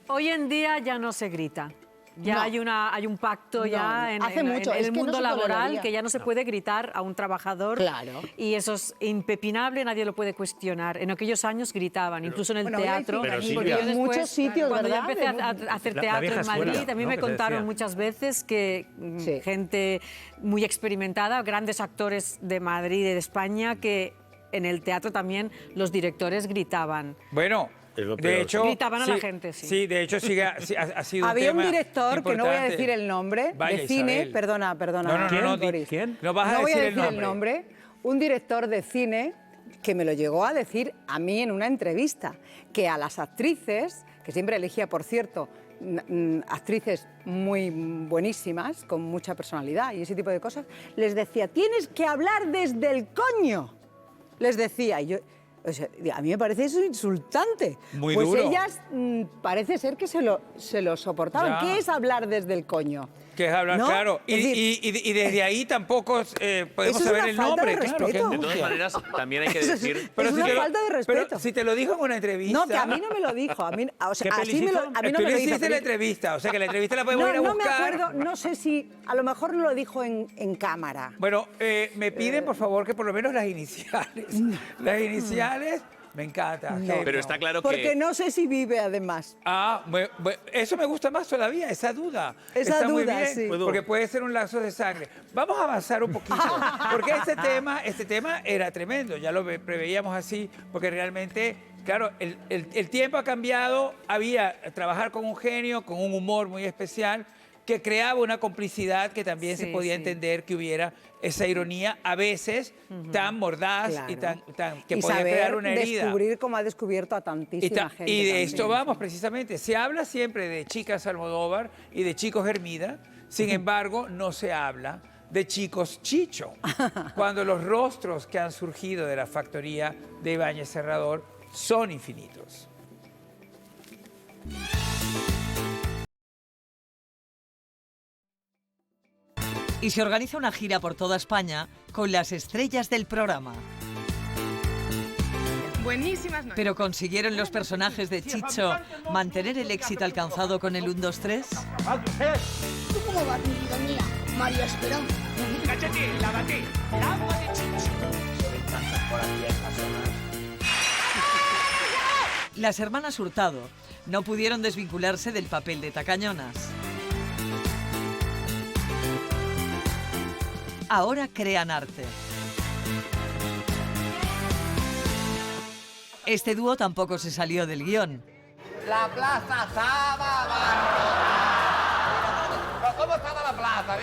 Hoy en día ya no se grita. Ya No. hay un pacto No, ya en, hace en- mucho, en es el que no mundo se laboral toleraría. que ya no se puede gritar a un trabajador. Claro. Y eso es impepinable, nadie lo puede cuestionar. En aquellos años gritaban, incluso en el Bueno, ahora hay teatro. Pero porque Silvia, en muchos sitios, cuando yo ¿verdad? empecé a hacer La teatro vieja en Madrid, escuela, a mí ¿no? me Que se contaron decía. muchas veces que Sí. gente muy experimentada, grandes actores de Madrid y de España, que en el teatro también los directores gritaban. bueno, Es lo de peor. hecho... Gritaban a la gente, sí. Sí, de hecho ha sido Había un tema director, que no voy a importante. decir el nombre, Vaya, de cine, Isabel. perdona, No, Boris. ¿Quién? No vas a No voy decir a el decir nombre. un director de cine que me lo llegó a decir a mí en una entrevista, que a las actrices, que siempre elegía, por cierto, actrices muy buenísimas, con mucha personalidad y ese tipo de cosas, les decía, tienes que hablar desde el coño. Les decía, y yo... O sea, a mí me parece eso insultante. Muy pues duro. ellas parece ser que se lo soportaban. Ya. ¿Qué es hablar desde el coño? Que es hablar, ¿No? claro. Es decir, Y desde ahí tampoco podemos Eso es saber una el falta nombre. de Claro, respeto. qué De todas angustia. maneras, también hay que Eso es- decir... es una si falta de respeto. Pero si te lo dijo en una entrevista... No, que a mí no me lo dijo. A mí, o sea, ¿Qué así me lo, a mí no tú me le lo dijo. hiciste pero- la entrevista, o sea que la entrevista la podemos ir a no me buscar. acuerdo, no sé si, a lo mejor no lo dijo en cámara. Bueno, me piden por favor que por lo menos las iniciales. Las iniciales me encanta. No. genio. Pero está claro Porque que... no sé si vive además. Eso me gusta más todavía, esa duda. Esa Está muy duda, bien, sí. porque puede ser un lazo de sangre. Vamos a avanzar un poquito, porque este tema era tremendo, ya lo preveíamos así, porque realmente, claro, el tiempo ha cambiado, había trabajar con un genio, con un humor muy especial, que creaba una complicidad que también se Sí, podía sí. entender que hubiera esa ironía, a veces tan mordaz y Claro. tan que y podía saber crear una herida. descubrir cómo ha descubierto a tantísima gente. Y de también. esto vamos precisamente. Se habla siempre de chicas Almodóvar y de chicos Hermida, sin embargo, no se habla de chicos Chicho, cuando los rostros que han surgido de la factoría de Ibáñez Serrador son infinitos. Y se organiza una gira por toda España con las estrellas del programa. Buenísimas noches. ¿Pero consiguieron los personajes de Chicho mantener el éxito alcanzado con el 1, 2, 3? ¿Tú cómo vas, mi vida mía? María Esperanza. Cállate, lávate, lávate, Chicho. Las hermanas Hurtado no pudieron desvincularse del papel de tacañonas. Ahora crean arte. Este dúo tampoco se salió del guión. La plaza estaba abarrotada. ¿Cómo estaba la plaza?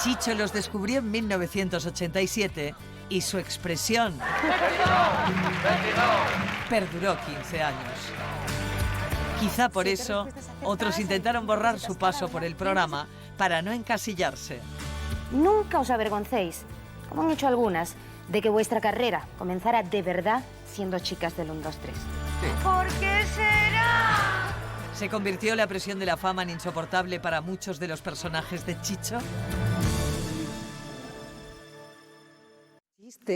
Chicho los descubrió en 1987 y su expresión perduró 15 años. Quizá por eso otros intentaron borrar su paso por el programa para no encasillarse. Nunca os avergoncéis, como han hecho algunas, de que vuestra carrera comenzara de verdad siendo chicas del 1, 2, 3. ¿Por qué será? ¿Se convirtió la presión de la fama en insoportable para muchos de los personajes de Chicho?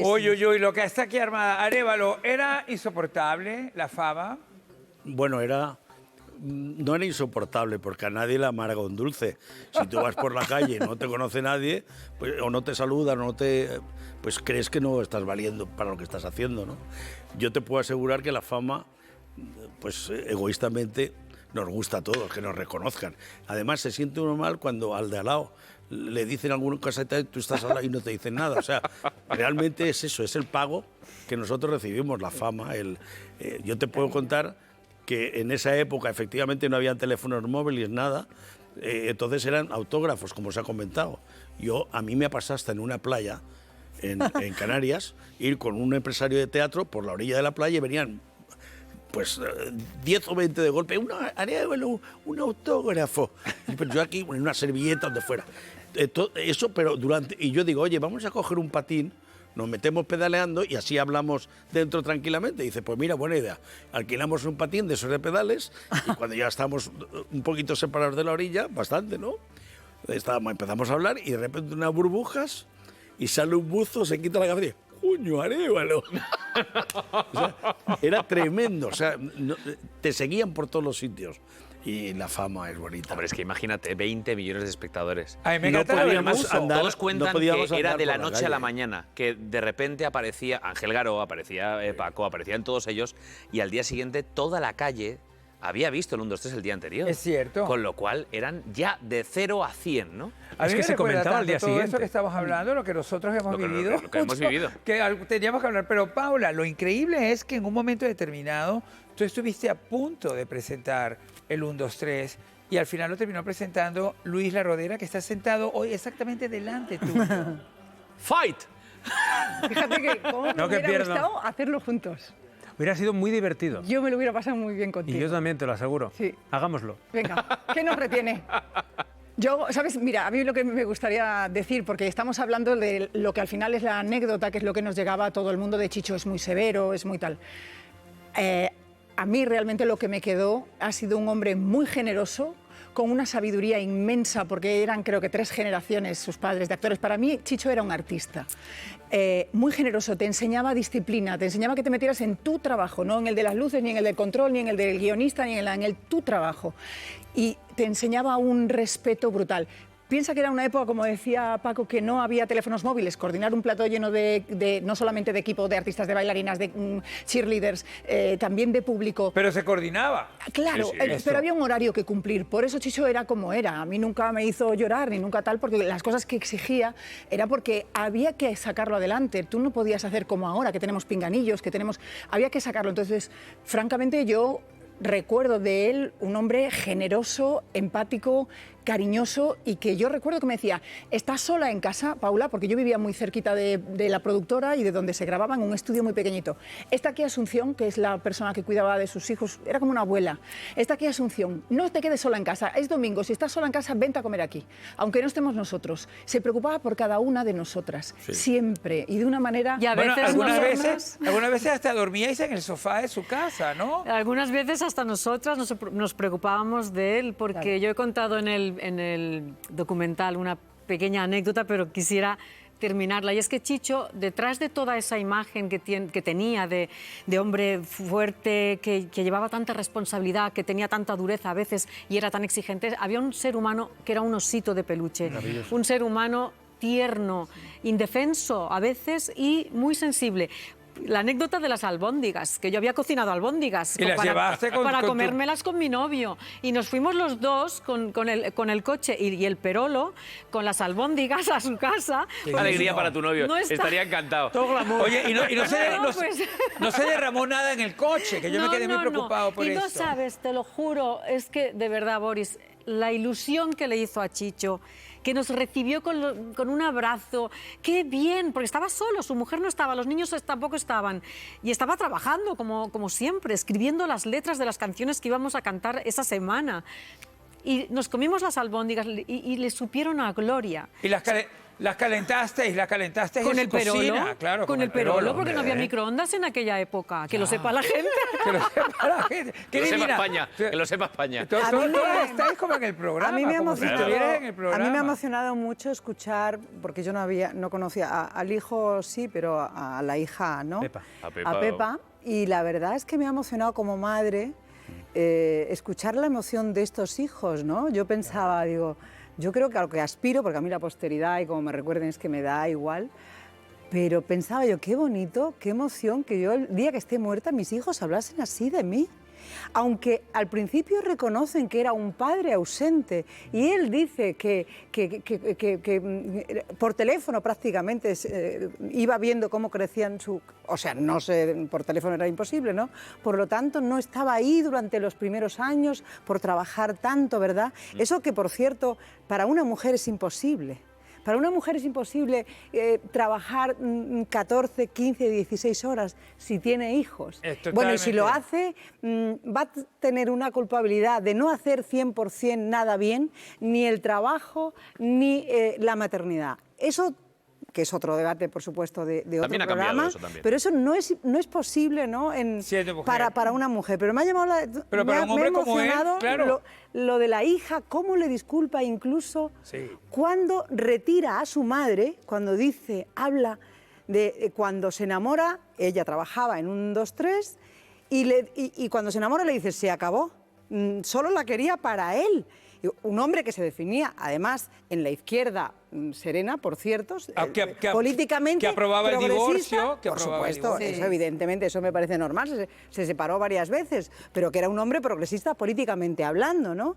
Uy, uy, uy, lo que está aquí armada. Arévalo, ¿era insoportable la fama? Bueno, no era insoportable porque a nadie le amarga un dulce. Si tú vas por la calle y no te conoce nadie, pues, o no te saludan, pues crees que no estás valiendo para lo que estás haciendo, ¿no? Yo te puedo asegurar que la fama, pues egoístamente, nos gusta a todos, que nos reconozcan. Además, se siente uno mal cuando al de al lado le dicen alguna cosa y tú estás al lado y no te dicen nada. O sea, realmente es eso, es el pago que nosotros recibimos, la fama. Yo te puedo contar que en esa época efectivamente no había teléfonos móviles, nada, entonces eran autógrafos, como se ha comentado. A mí me ha pasado hasta en una playa, en Canarias, ir con un empresario de teatro por la orilla de la playa y venían pues 10 o 20 de golpe, un autógrafo. Pero yo aquí, en una servilleta, donde fuera. Eso, pero y yo digo, oye, vamos a coger un patín, nos metemos pedaleando y así hablamos dentro tranquilamente. Y dice, pues mira, buena idea. Alquilamos un patín de esos de pedales y cuando ya estamos un poquito separados de la orilla, bastante, ¿no? Empezamos a hablar y de repente unas burbujas y sale un buzo, se quita la cabeza y ¡coño, Arévalo! O sea, era tremendo. O sea, te seguían por todos los sitios. Y la fama es bonita. Hombre, es que imagínate, 20 millones de espectadores. A mí me no podíamos andar, todos cuentan que era de la noche calle. a la mañana, que de repente aparecía Ángel Garó, aparecía Paco, aparecían todos ellos, y al día siguiente toda la calle había visto el 1, 2, 3 el día anterior. Es cierto. Con lo cual eran ya de 0 a 100, ¿no? A Es mí que me se recuerda comentaba al día tanto todo siguiente. eso que estamos hablando, lo que nosotros hemos vivido. Lo que hemos vivido. Que teníamos que hablar. Pero, Paula, lo increíble es que en un momento determinado tú estuviste a punto de presentar el 1, 2, 3 y al final lo terminó presentando Luis La Rodera, que está sentado hoy exactamente delante tuyo. ¡Fight! Fíjate que cómo me No, que hubiera pierdo. gustado hacerlo juntos. Hubiera sido muy divertido. Yo me lo hubiera pasado muy bien Y contigo. yo también, te lo aseguro. Sí. Hagámoslo. Venga, ¿qué nos retiene? Yo, ¿sabes? Mira, a mí lo que me gustaría decir, porque estamos hablando de lo que al final es la anécdota, que es lo que nos llegaba a todo el mundo de Chicho, es muy severo, es muy tal. A mí realmente lo que me quedó ha sido un hombre muy generoso, con una sabiduría inmensa, porque eran creo que 3 generaciones sus padres de actores. Para mí Chicho era un artista. Muy generoso, te enseñaba disciplina, te enseñaba que te metieras en tu trabajo, no en el de las luces, ni en el del control, ni en el del guionista, ni en tu trabajo. Y te enseñaba un respeto brutal. Piensa que era una época, como decía Paco, que no había teléfonos móviles. Coordinar un plató lleno de no solamente de equipo de artistas, de bailarinas, de cheerleaders, también de público. Pero se coordinaba. Claro, Sí, sí. pero había un horario que cumplir. Por eso Chicho era como era. A mí nunca me hizo llorar ni nunca tal, porque las cosas que exigía era porque había que sacarlo adelante. Tú no podías hacer como ahora, que tenemos pinganillos, había que sacarlo. Entonces, francamente, yo recuerdo de él un hombre generoso, empático, cariñoso, y que yo recuerdo que me decía, ¿estás sola en casa, Paula? Porque yo vivía muy cerquita de la productora y de donde se grababa, en un estudio muy pequeñito. Está aquí Asunción, que es la persona que cuidaba de sus hijos, era como una abuela. Está aquí Asunción, no te quedes sola en casa, es domingo, si estás sola en casa, vente a comer aquí, aunque no estemos nosotros. Se preocupaba por cada una de nosotras, siempre, y de una manera... Y a veces algunas nosotras- veces hasta dormíais en el sofá de su casa, ¿no? Algunas veces hasta nosotras nos preocupábamos de él, porque yo he contado en el en el documental una pequeña anécdota, pero quisiera terminarla. Y es que Chicho, detrás de toda esa imagen que tenía de hombre fuerte, que llevaba tanta responsabilidad, que tenía tanta dureza a veces y era tan exigente, había un ser humano que era un osito de peluche. Un ser humano tierno, indefenso a veces y muy sensible. La anécdota de las albóndigas, que yo había cocinado albóndigas ¿Y las llevaste para con comérmelas con mi novio. Y nos fuimos los dos con el coche y el Perolo, con las albóndigas a su casa. Qué alegría para tu novio, estaría encantado. Oye, no se derramó nada en el coche, que yo me quedé muy preocupado por eso. eso. Y no sabes, te lo juro, es que de verdad, Boris, la ilusión que le hizo a Chicho, que nos recibió con un abrazo. ¡Qué bien! Porque estaba solo, su mujer no estaba, los niños tampoco estaban. Y estaba trabajando, como siempre, escribiendo las letras de las canciones que íbamos a cantar esa semana. Y nos comimos las albóndigas y le supieron a gloria. Y las calentasteis con en el su cocina, claro. Con el Perolo, porque no había microondas en aquella época. Que lo sepa la gente. Que lo sepa la gente. Que lo sepa España, que lo sepa España. Todos estáis como en el programa. A mí me ha emocionado, emocionado mucho escuchar, porque yo no conocía al hijo, sí, pero a la hija no. A Pepa. Y la verdad es que me ha emocionado como madre escuchar la emoción de estos hijos, ¿no? Yo pensaba, digo, yo creo que a lo que aspiro, porque a mí la posteridad y como me recuerden es que me da igual, pero pensaba yo, qué bonito, qué emoción que yo el día que esté muerta mis hijos hablasen así de mí. Aunque al principio reconocen que era un padre ausente y él dice que por teléfono prácticamente iba viendo cómo crecían o sea, no sé, por teléfono era imposible, ¿no? Por lo tanto, no estaba ahí durante los primeros años por trabajar tanto, ¿verdad? Eso que, por cierto, para una mujer es imposible. Para una mujer es imposible trabajar 14, 15, 16 horas si tiene hijos. Bueno, y si lo hace, va a tener una culpabilidad de no hacer 100% nada bien, ni el trabajo, ni la maternidad. Eso, que es otro debate, por supuesto, de otro programa, pero eso no es posible, ¿no? Para una mujer. Pero me ha llamado pero para un hombre como él, claro. Lo de la hija, cómo le disculpa incluso cuando retira a su madre, cuando habla de cuando se enamora, ella trabajaba en un 2-3, y cuando se enamora le dice, se acabó, solo la quería para él. Un hombre que se definía, además, en la izquierda serena, por cierto, políticamente que aprobaba el divorcio. Por supuesto, eso evidentemente, eso me parece normal, se separó varias veces, pero que era un hombre progresista políticamente hablando, ¿no?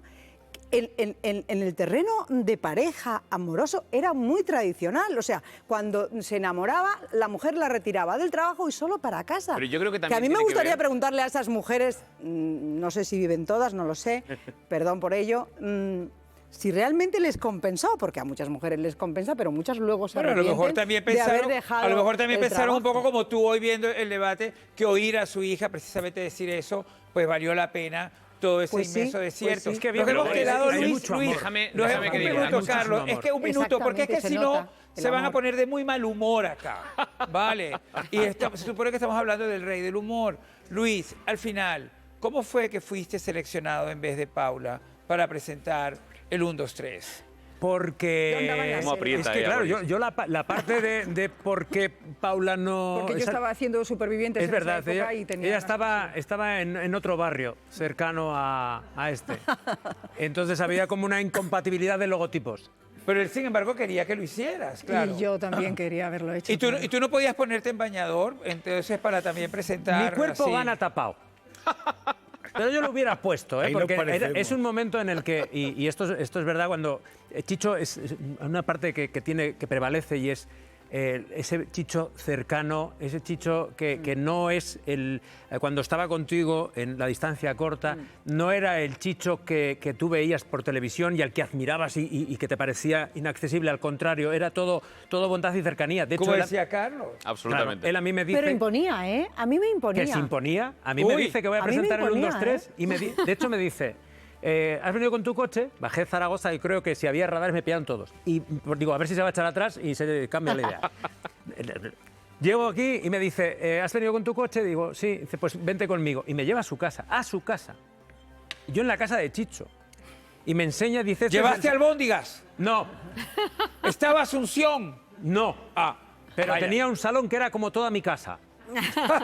En el terreno de pareja amoroso era muy tradicional, o sea, cuando se enamoraba, la mujer la retiraba del trabajo y solo para casa. Pero yo creo que también a mí me gustaría preguntarle a esas mujeres, no sé si viven todas, no lo sé, perdón por ello, si realmente les compensó, porque a muchas mujeres les compensa, pero muchas luego se arrepienten a lo mejor también pensaron un poco como tú hoy viendo el debate, que oír a su hija precisamente decir eso, pues valió la pena todo ese inmenso desierto. Es que nos hemos quedado, Luis, déjame que diga. Un minuto, Carlos, es que un minuto, porque es que si no se van a poner de muy mal humor acá, ¿vale? Y se supone que estamos hablando del rey del humor. Luis, al final, ¿cómo fue que fuiste seleccionado en vez de Paula para presentar el 1, 2, 3? Porque es que claro, yo la parte de por qué Paula no... Porque yo estaba haciendo Supervivientes es verdad, en esa época y tenía... Ella estaba en otro barrio cercano a este. Entonces había como una incompatibilidad de logotipos. Pero él, sin embargo, quería que lo hicieras, claro. Y yo también quería haberlo hecho. ¿Y tú no podías ponerte en bañador, entonces, para también presentar? Mi cuerpo gana tapado. Pero yo lo hubiera puesto, porque es un momento en el que, y esto es verdad, cuando Chicho es una parte que prevalece y es ese Chicho cercano, ese Chicho que no es cuando estaba contigo en la distancia corta, no era el Chicho que tú veías por televisión y al que admirabas y que te parecía inaccesible, al contrario, era todo bondad y cercanía. De hecho, como decía Carlos. Absolutamente. Claro, él a mí me dice... Pero imponía, ¿eh? A mí me imponía. Que se imponía. A mí me dice que voy a presentar el 1, 2, 3 y de hecho me dice... has venido con tu coche, bajé a Zaragoza y creo que si había radares me pillan todos. Y digo, a ver si se va a echar atrás y se cambia la idea. Llego aquí y me dice, ¿has venido con tu coche? Digo, sí. Dice, pues vente conmigo. Y me lleva a su casa. Yo en la casa de Chicho. y me enseña, dice... ¿Llevaste albóndigas? No. ¿Estaba Asunción? No. Pero vaya. tenía un salón que era como toda mi casa.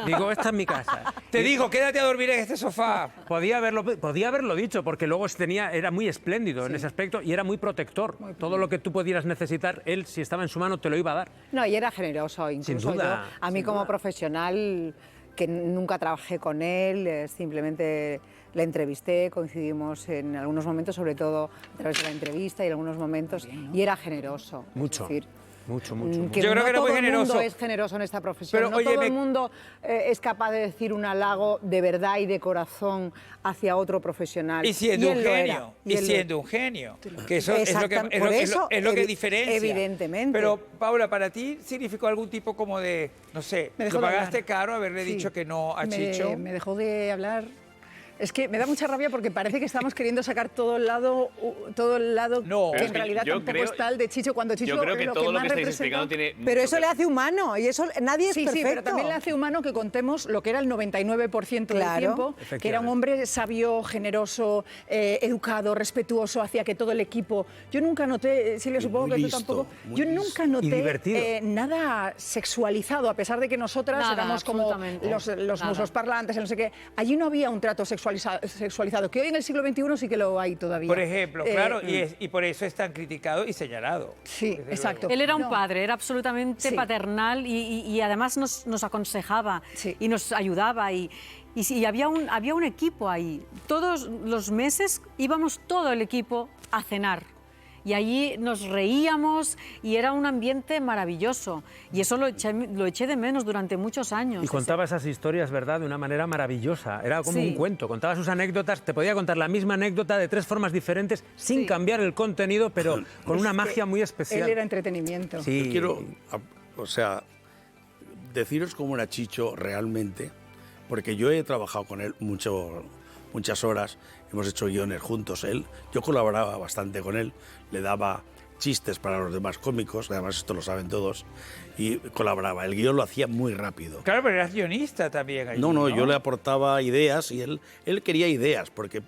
Digo, esta es mi casa. Te digo, quédate a dormir en este sofá. Podía haberlo dicho, porque luego era muy espléndido en ese aspecto y era muy protector. Todo lo que tú pudieras necesitar, él, si estaba en su mano, te lo iba a dar. No, y era generoso, incluso Sin duda, yo, a mí como profesional, que nunca trabajé con él, simplemente le entrevisté, coincidimos en algunos momentos, sobre todo a través de la entrevista y en algunos momentos, y era generoso. Mucho. Es decir, Mucho. que Yo creo no que era todo muy el generoso. mundo es generoso en esta profesión. Pero, no oye, todo el mundo es capaz de decir un halago de verdad y de corazón hacia otro profesional. Y siendo él un lo era, genio. y Y él lo siendo un genio. Que eso es lo que, Exactam- es por lo, eso, es lo que evi- diferencia. evidentemente. Pero, Paula, ¿para ti significó algún tipo como de, no sé, Me dejó lo de pagaste hablar. caro haberle Sí. dicho que no a Me- Chicho? Me dejó de hablar. Es que me da mucha rabia porque parece que estamos queriendo sacar todo el lado No. que Pero en es que realidad yo tampoco creo- es tal de Chicho, cuando Chicho Yo creo que todo lo más que estáis representa- explicando tiene Pero mucho eso que le hace humano y eso nadie es Sí, perfecto. pero también le hace humano que contemos lo que era el 99% del Claro. tiempo, que era un hombre sabio, generoso, educado, respetuoso, hacía que todo el equipo... Yo nunca noté, Silvia, Y supongo muy que listo, tú tampoco, muy yo listo. nunca Y noté divertido. nada sexualizado, a pesar de que nosotras Nada, éramos como absolutamente. los Nada. musos parlantes, no sé qué. Allí no había un trato sexualizado, que hoy en el siglo XXI sí que lo hay todavía. Por ejemplo, claro, mm. y por eso es tan criticado y señalado. Sí, desde exacto. luego. Él era un No. padre, era absolutamente Sí. paternal y además nos aconsejaba Sí. y nos ayudaba y había un equipo ahí. Todos los meses íbamos todo el equipo a cenar. Y allí nos reíamos y era un ambiente maravilloso. Y eso lo eché de menos durante muchos años. Y contaba esas historias, ¿verdad?, de una manera maravillosa. Era como Sí. un cuento. Contaba sus anécdotas, te podía contar la misma anécdota de 3 formas diferentes, sin Sí. cambiar el contenido, pero con una magia muy especial. Él era entretenimiento. Sí. Yo quiero, o sea, deciros cómo era Chicho realmente, porque yo he trabajado con él muchas horas, hemos hecho guiones juntos. Yo colaboraba bastante con él, le daba chistes para los demás cómicos, además esto lo saben todos, y colaboraba. El guión lo hacía muy rápido. Claro, pero eras guionista también allí, No, yo le aportaba ideas y él quería ideas, porque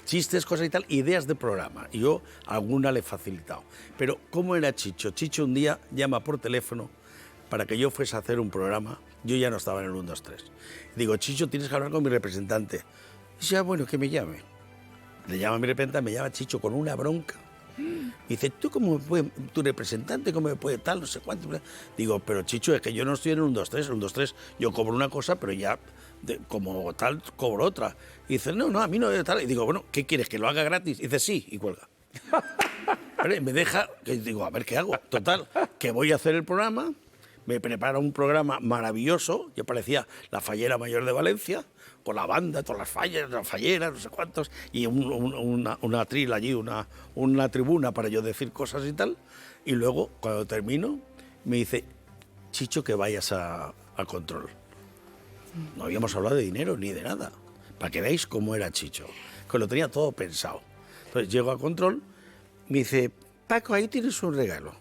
chistes, cosas y tal, ideas de programa. Y yo alguna le he facilitado. Pero ¿cómo era Chicho? Chicho un día llama por teléfono para que yo fuese a hacer un programa. Yo ya no estaba en el 1, 2, 3. Digo, Chicho, tienes que hablar con mi representante. Dice, bueno, que me llame. Le llama a mi representante, me llama Chicho con una bronca. Dice, ¿tú cómo puedes, tu representante, cómo me puede tal, no sé cuánto? Digo, pero Chicho, es que yo no estoy en el 1, 2, 3. En el 1, 2, 3 yo cobro una cosa, pero ya como tal cobro otra. Y dice, no, a mí no es tal. Y digo, bueno, ¿qué quieres, que lo haga gratis? Y dice, sí, y cuelga. Vale, me deja, que digo, a ver qué hago. Total, que voy a hacer el programa, me prepara un programa maravilloso, yo parecía la fallera mayor de Valencia, con la banda, todas las falleras, no sé cuántos, y una atril allí, una tribuna para yo decir cosas y tal. Y luego, cuando termino, me dice, Chicho, que vayas a control. No habíamos hablado de dinero ni de nada, para que veáis cómo era Chicho, que lo tenía todo pensado. Entonces llego a control, me dice, Paco, ahí tienes un regalo.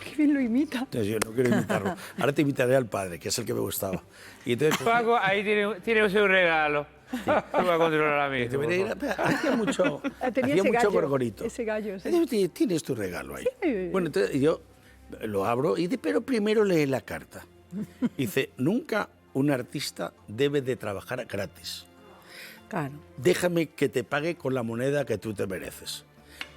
Qué bien lo imita. Entonces yo no quiero imitarlo. Ahora te imitaré al padre, que es el que me gustaba. Y entonces, Paco, ahí tiene usted un regalo. Lo voy a controlar a mí. hacía mucho, Tenía hacía ese mucho gallo, gorgorito. Ese gallo, sí. Tienes tu regalo ahí. Bueno, entonces yo lo abro y dice, pero primero lee la carta. Dice, nunca un artista debe de trabajar gratis. Claro. Déjame que te pague con la moneda que tú te mereces.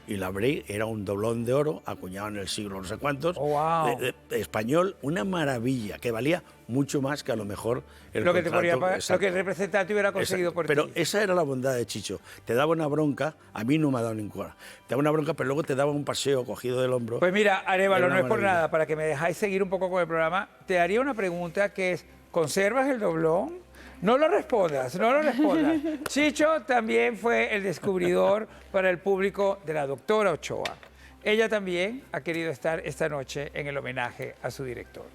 Y la abrí, era un doblón de oro, acuñado en el siglo no sé cuántos, de español, una maravilla, que valía mucho más que a lo mejor el lo que te contrato. podría pagar, lo Exacto. que el representante hubiera conseguido por Pero ti. esa era la bondad de Chicho. Te daba una bronca, a mí no me ha dado ninguna. Te daba una bronca, pero luego te daba un paseo cogido del hombro. Pues mira, Arévalo, Era no una es por maravilla. nada, para que me dejáis seguir un poco con el programa, te haría una pregunta que es, ¿conservas el doblón? No lo respondas, no lo respondas. Chicho también fue el descubridor para el público de la doctora Ochoa. Ella también ha querido estar esta noche en el homenaje a su director.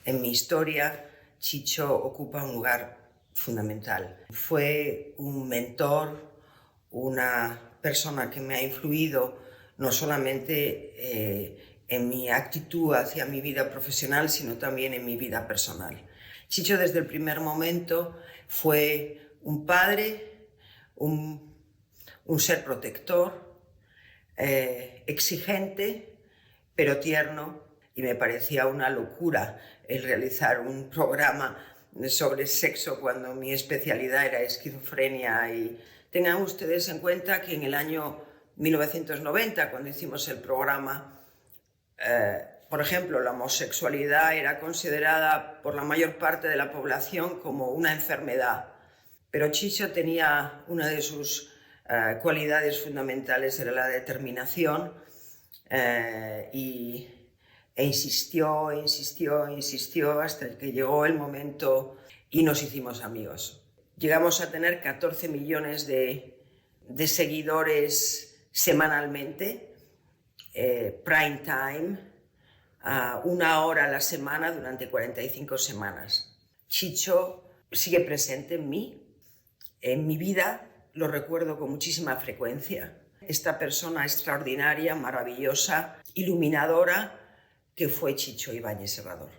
En mi historia, Chicho ocupa un lugar fundamental. Fue un mentor, una persona que me ha influido no solamente en mi actitud hacia mi vida profesional, sino también en mi vida personal. Chicho desde el primer momento fue un padre, un un ser protector, exigente, pero tierno, y me parecía una locura el realizar un programa sobre sexo cuando mi especialidad era esquizofrenia. Y tengan ustedes en cuenta que en el año 1990, cuando hicimos el programa, por ejemplo, la homosexualidad era considerada por la mayor parte de la población como una enfermedad, pero Chicho tenía una de sus cualidades fundamentales, era la determinación, e insistió hasta que llegó el momento y nos hicimos amigos. Llegamos a tener 14 millones de seguidores semanalmente, prime time, a 1 hora a la semana durante 45 semanas. Chicho sigue presente en mí, en mi vida, lo recuerdo con muchísima frecuencia. Esta persona extraordinaria, maravillosa, iluminadora, que fue Chicho Ibáñez Serrador.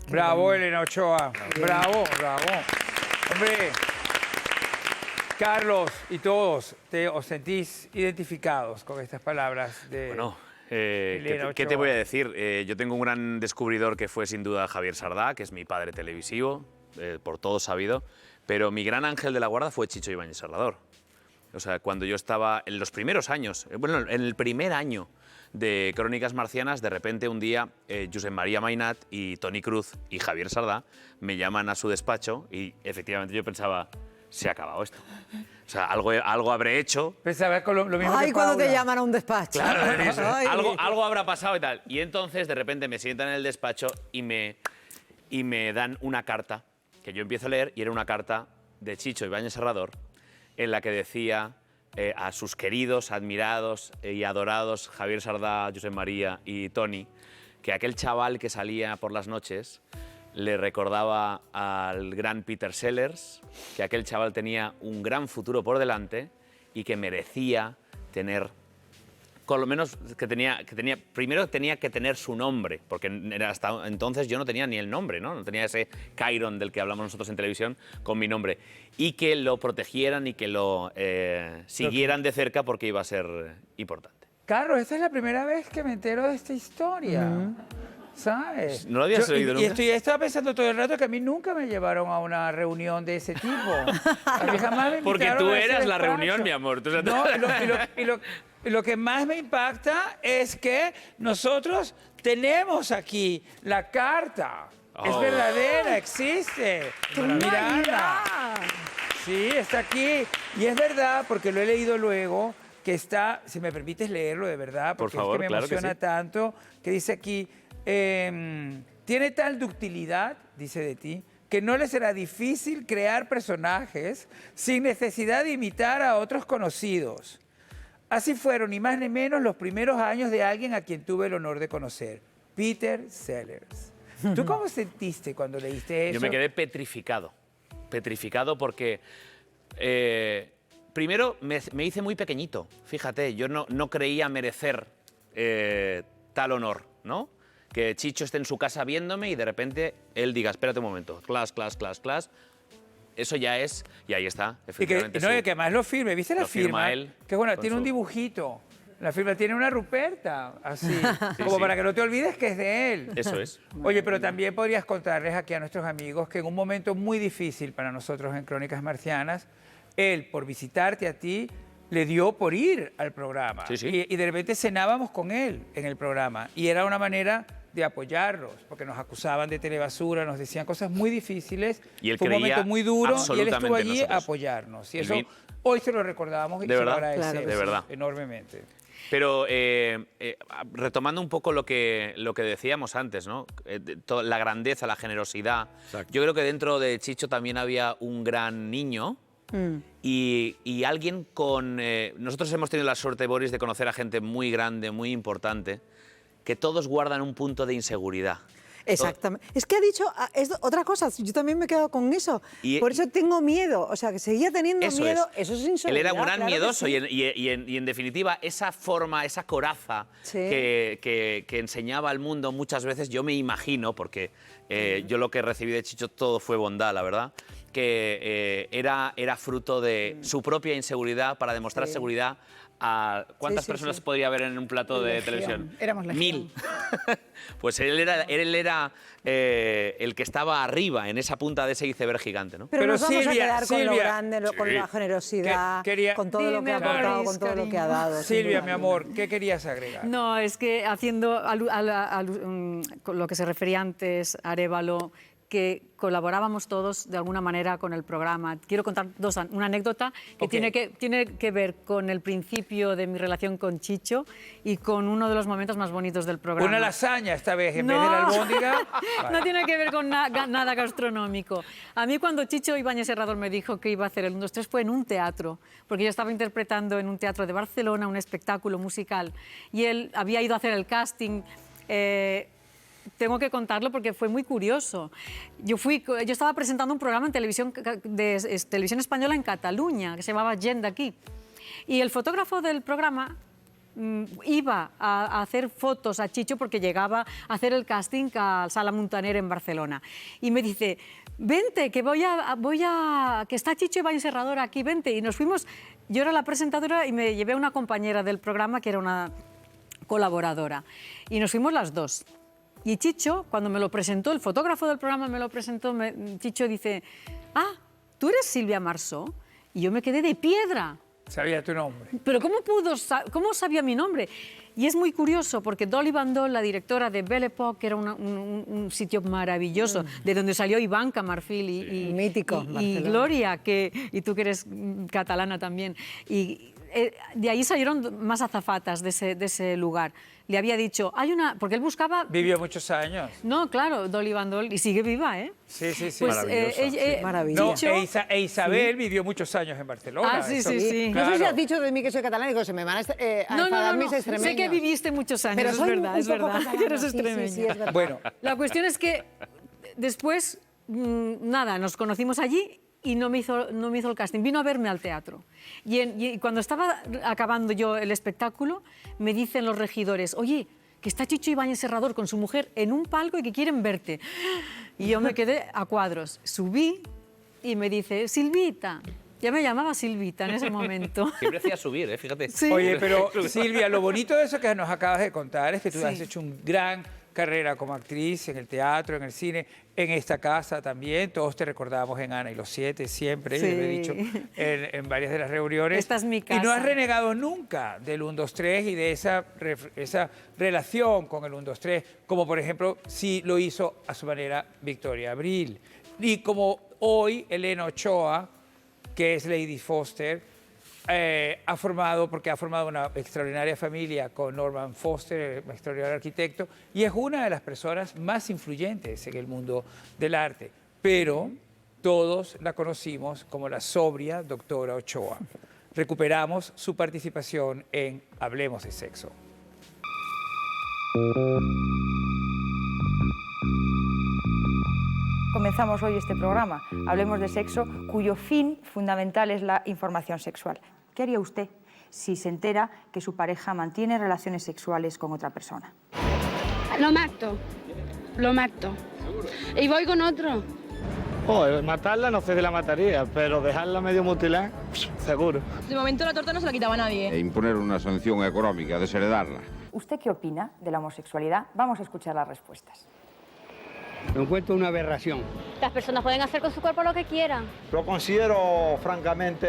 Bravo, Elena Ochoa. Bravo, bravo. Hombre, Carlos y todos, ¿os sentís identificados con estas palabras de Bueno, Elena ¿qué te Ochoa? voy a decir? Yo tengo un gran descubridor que fue sin duda Javier Sardá, que es mi padre televisivo, por todos sabido, pero mi gran ángel de la guarda fue Chicho Ibáñez Serrador. O sea, cuando yo estaba en los primeros años, bueno, en el primer año de Crónicas Marcianas, de repente un día Josep María Mainat y Toni Cruz y Javier Sardá me llaman a su despacho y efectivamente yo pensaba, se ha acabado esto. O sea, algo habré hecho. Pensaba con lo mismo Ay, que cuando te Paula. llaman a un despacho. Claro, eso. Ay. algo habrá pasado y tal. Y entonces de repente me sientan en el despacho y me dan una carta que yo empiezo a leer y era una carta de Chicho Ibáñez Serrador en la que decía a sus queridos, admirados y adorados Javier Sardá, Josep María y Toni, que aquel chaval que salía por las noches le recordaba al gran Peter Sellers, que aquel chaval tenía un gran futuro por delante y que merecía tener, con lo menos primero tenía que tener su nombre, porque hasta entonces yo no tenía ni el nombre, no tenía ese Chiron del que hablamos nosotros en televisión con mi nombre, y que lo protegieran y que lo siguieran de cerca porque iba a ser importante. Carlos, esta es la primera vez que me entero de esta historia. ¿Sabes? ¿No lo habías oído nunca? Y estaba pensando todo el rato que a mí nunca me llevaron a una reunión de ese tipo. A mí jamás me Porque invitaron tú a ese eras la despacho. reunión, mi amor. Tú No, y lo que más me impacta es que nosotros tenemos aquí la carta. Es Oh. verdadera, existe. Miranda. Sí, está aquí. Y es verdad, porque lo he leído luego, que está, si me permites leerlo de verdad, Por porque favor, es que me claro que emociona sí. tanto, que dice aquí, tiene tal ductilidad, dice de ti, que no le será difícil crear personajes sin necesidad de imitar a otros conocidos. Así fueron, ni más ni menos, los primeros años de alguien a quien tuve el honor de conocer, Peter Sellers. ¿Tú cómo sentiste cuando leíste eso? Yo me quedé petrificado porque primero me hice muy pequeñito, fíjate, yo no creía merecer tal honor, ¿no? Que Chicho esté en su casa viéndome y de repente él diga, espérate un momento, class. Eso ya es, y ahí está, Y efectivamente. que, no, y que además lo firme, ¿viste la Lo firma firma? él Que bueno, con tiene un su- dibujito. La firma tiene una Ruperta, así, Sí, como sí. para que no te olvides que es de él. Eso es. Oye, pero también podrías contarles aquí a nuestros amigos que en un momento muy difícil para nosotros en Crónicas Marcianas, él, por visitarte a ti, le dio por ir al programa. Sí, sí. Y de repente cenábamos con él en el programa. Y era una manera de apoyarlos, porque nos acusaban de telebasura, nos decían cosas muy difíciles. Y él Fue un creía momento muy duro y él estuvo absolutamente en allí a nosotros. apoyarnos. Y Él eso vi- hoy se lo recordamos y ¿De se lo verdad? agradecemos De verdad. enormemente. Pero retomando un poco lo que decíamos antes, ¿no? La grandeza, la generosidad. Yo creo que dentro de Chicho también había un gran niño y alguien con... nosotros hemos tenido la suerte, Boris, de conocer a gente muy grande, muy importante, que todos guardan un punto de inseguridad. Exactamente. Es que ha dicho otra cosa, yo también me he quedado con eso. Por eso tengo miedo, o sea, que seguía teniendo miedo, eso es inseguridad. Él era un gran claro miedoso sí. y en definitiva esa forma, esa coraza que enseñaba al mundo muchas veces, yo me imagino, porque yo lo que recibí de Chicho todo fue bondad, la verdad, que era fruto de su propia inseguridad para demostrar seguridad a ¿cuántas personas podría haber en un plato de televisión? Éramos legión. 1000. Pues él era el que estaba arriba, en esa punta de ese iceberg gigante, ¿no? Pero nos vamos a Silvia, quedar con lo grande, con la generosidad, con todo lo que ha aportado, con todo lo que ha dado. Silvia, mi amor, ¿qué querías agregar? No, es que haciendo con lo que se refería antes, Arévalo, que colaborábamos todos de alguna manera con el programa. Quiero contar una anécdota que tiene que ver con el principio de mi relación con Chicho y con uno de los momentos más bonitos del programa. Una lasaña esta vez en vez de la albóndiga. No tiene que ver con nada gastronómico. A mí cuando Chicho Ibáñez Serrador me dijo que iba a hacer el 1, 2, 3 fue en un teatro, porque yo estaba interpretando en un teatro de Barcelona un espectáculo musical y él había ido a hacer el casting. Tengo que contarlo porque fue muy curioso. Yo estaba presentando un programa en televisión española en Cataluña, que se llamaba Gent d'aquí. Y el fotógrafo del programa iba a hacer fotos a Chicho porque llegaba a hacer el casting a Sala Muntaner en Barcelona. Y me dice, vente, que que está Chicho Ibáñez Serrador aquí, vente. Y nos fuimos, yo era la presentadora y me llevé a una compañera del programa que era una colaboradora. Y nos fuimos las dos. Y Chicho, cuando me lo presentó, el fotógrafo del programa me lo presentó, Chicho dice, ¿tú eres Silvia Marsó? Y yo me quedé de piedra. Sabía tu nombre. Pero ¿cómo sabía mi nombre? Y es muy curioso porque Dolly Bandol, la directora de Belle Époque, que era un sitio maravilloso, de donde salió Ivanka Marfil y mítico, y Gloria, y tú que eres catalana también. Y de ahí salieron más azafatas de ese lugar. Le había dicho, porque él buscaba... Vivió muchos años. No, claro, Dolly Bandol, y sigue viva, ¿eh? Sí, sí, sí. Pues, Maravilloso. No, Isabel vivió muchos años en Barcelona. Sí. Claro. No sé si has dicho de mí que soy catalana, digo, se me van a enfadar mis extremeños. Sé que viviste muchos años, pero es verdad. Que eres extremeña. Sí, es verdad. Bueno. La cuestión es que después, nada, nos conocimos allí y no me hizo el casting, vino a verme al teatro. Y cuando estaba acabando yo el espectáculo, me dicen los regidores, oye, que está Chicho Ibáñez Serrador con su mujer en un palco y que quieren verte. Y yo me quedé a cuadros. Subí y me dice, Silvita. Ya me llamaba Silvita en ese momento. Siempre hacía subir, fíjate. Sí. Oye, pero Silvia, lo bonito de eso que nos acabas de contar es que tú has hecho una gran carrera como actriz en el teatro, en el cine, en esta casa también. Todos te recordamos en Ana y los 7 siempre, yo lo he dicho en varias de las reuniones. Esta es mi casa. Y no has renegado nunca del 1, 2, 3 y de esa relación con el 1, 2, 3, como por ejemplo sí lo hizo a su manera Victoria Abril. Y como hoy Elena Ochoa, que es Lady Foster, ha formado una extraordinaria familia con Norman Foster, un extraordinario arquitecto, y es una de las personas más influyentes en el mundo del arte. Pero todos la conocimos como la sobria doctora Ochoa. Recuperamos su participación en Hablemos de Sexo. Comenzamos hoy este programa, Hablemos de Sexo, cuyo fin fundamental es la información sexual. ¿Qué haría usted si se entera que su pareja mantiene relaciones sexuales con otra persona? Lo mato. Y voy con otro. Matarla no sé si la mataría, pero dejarla medio mutilada, seguro. De momento la torta no se la quitaba a nadie. E imponer una sanción económica, desheredarla. ¿Usted qué opina de la homosexualidad? Vamos a escuchar las respuestas. Me encuentro una aberración. Las personas pueden hacer con su cuerpo lo que quieran. Lo considero, francamente,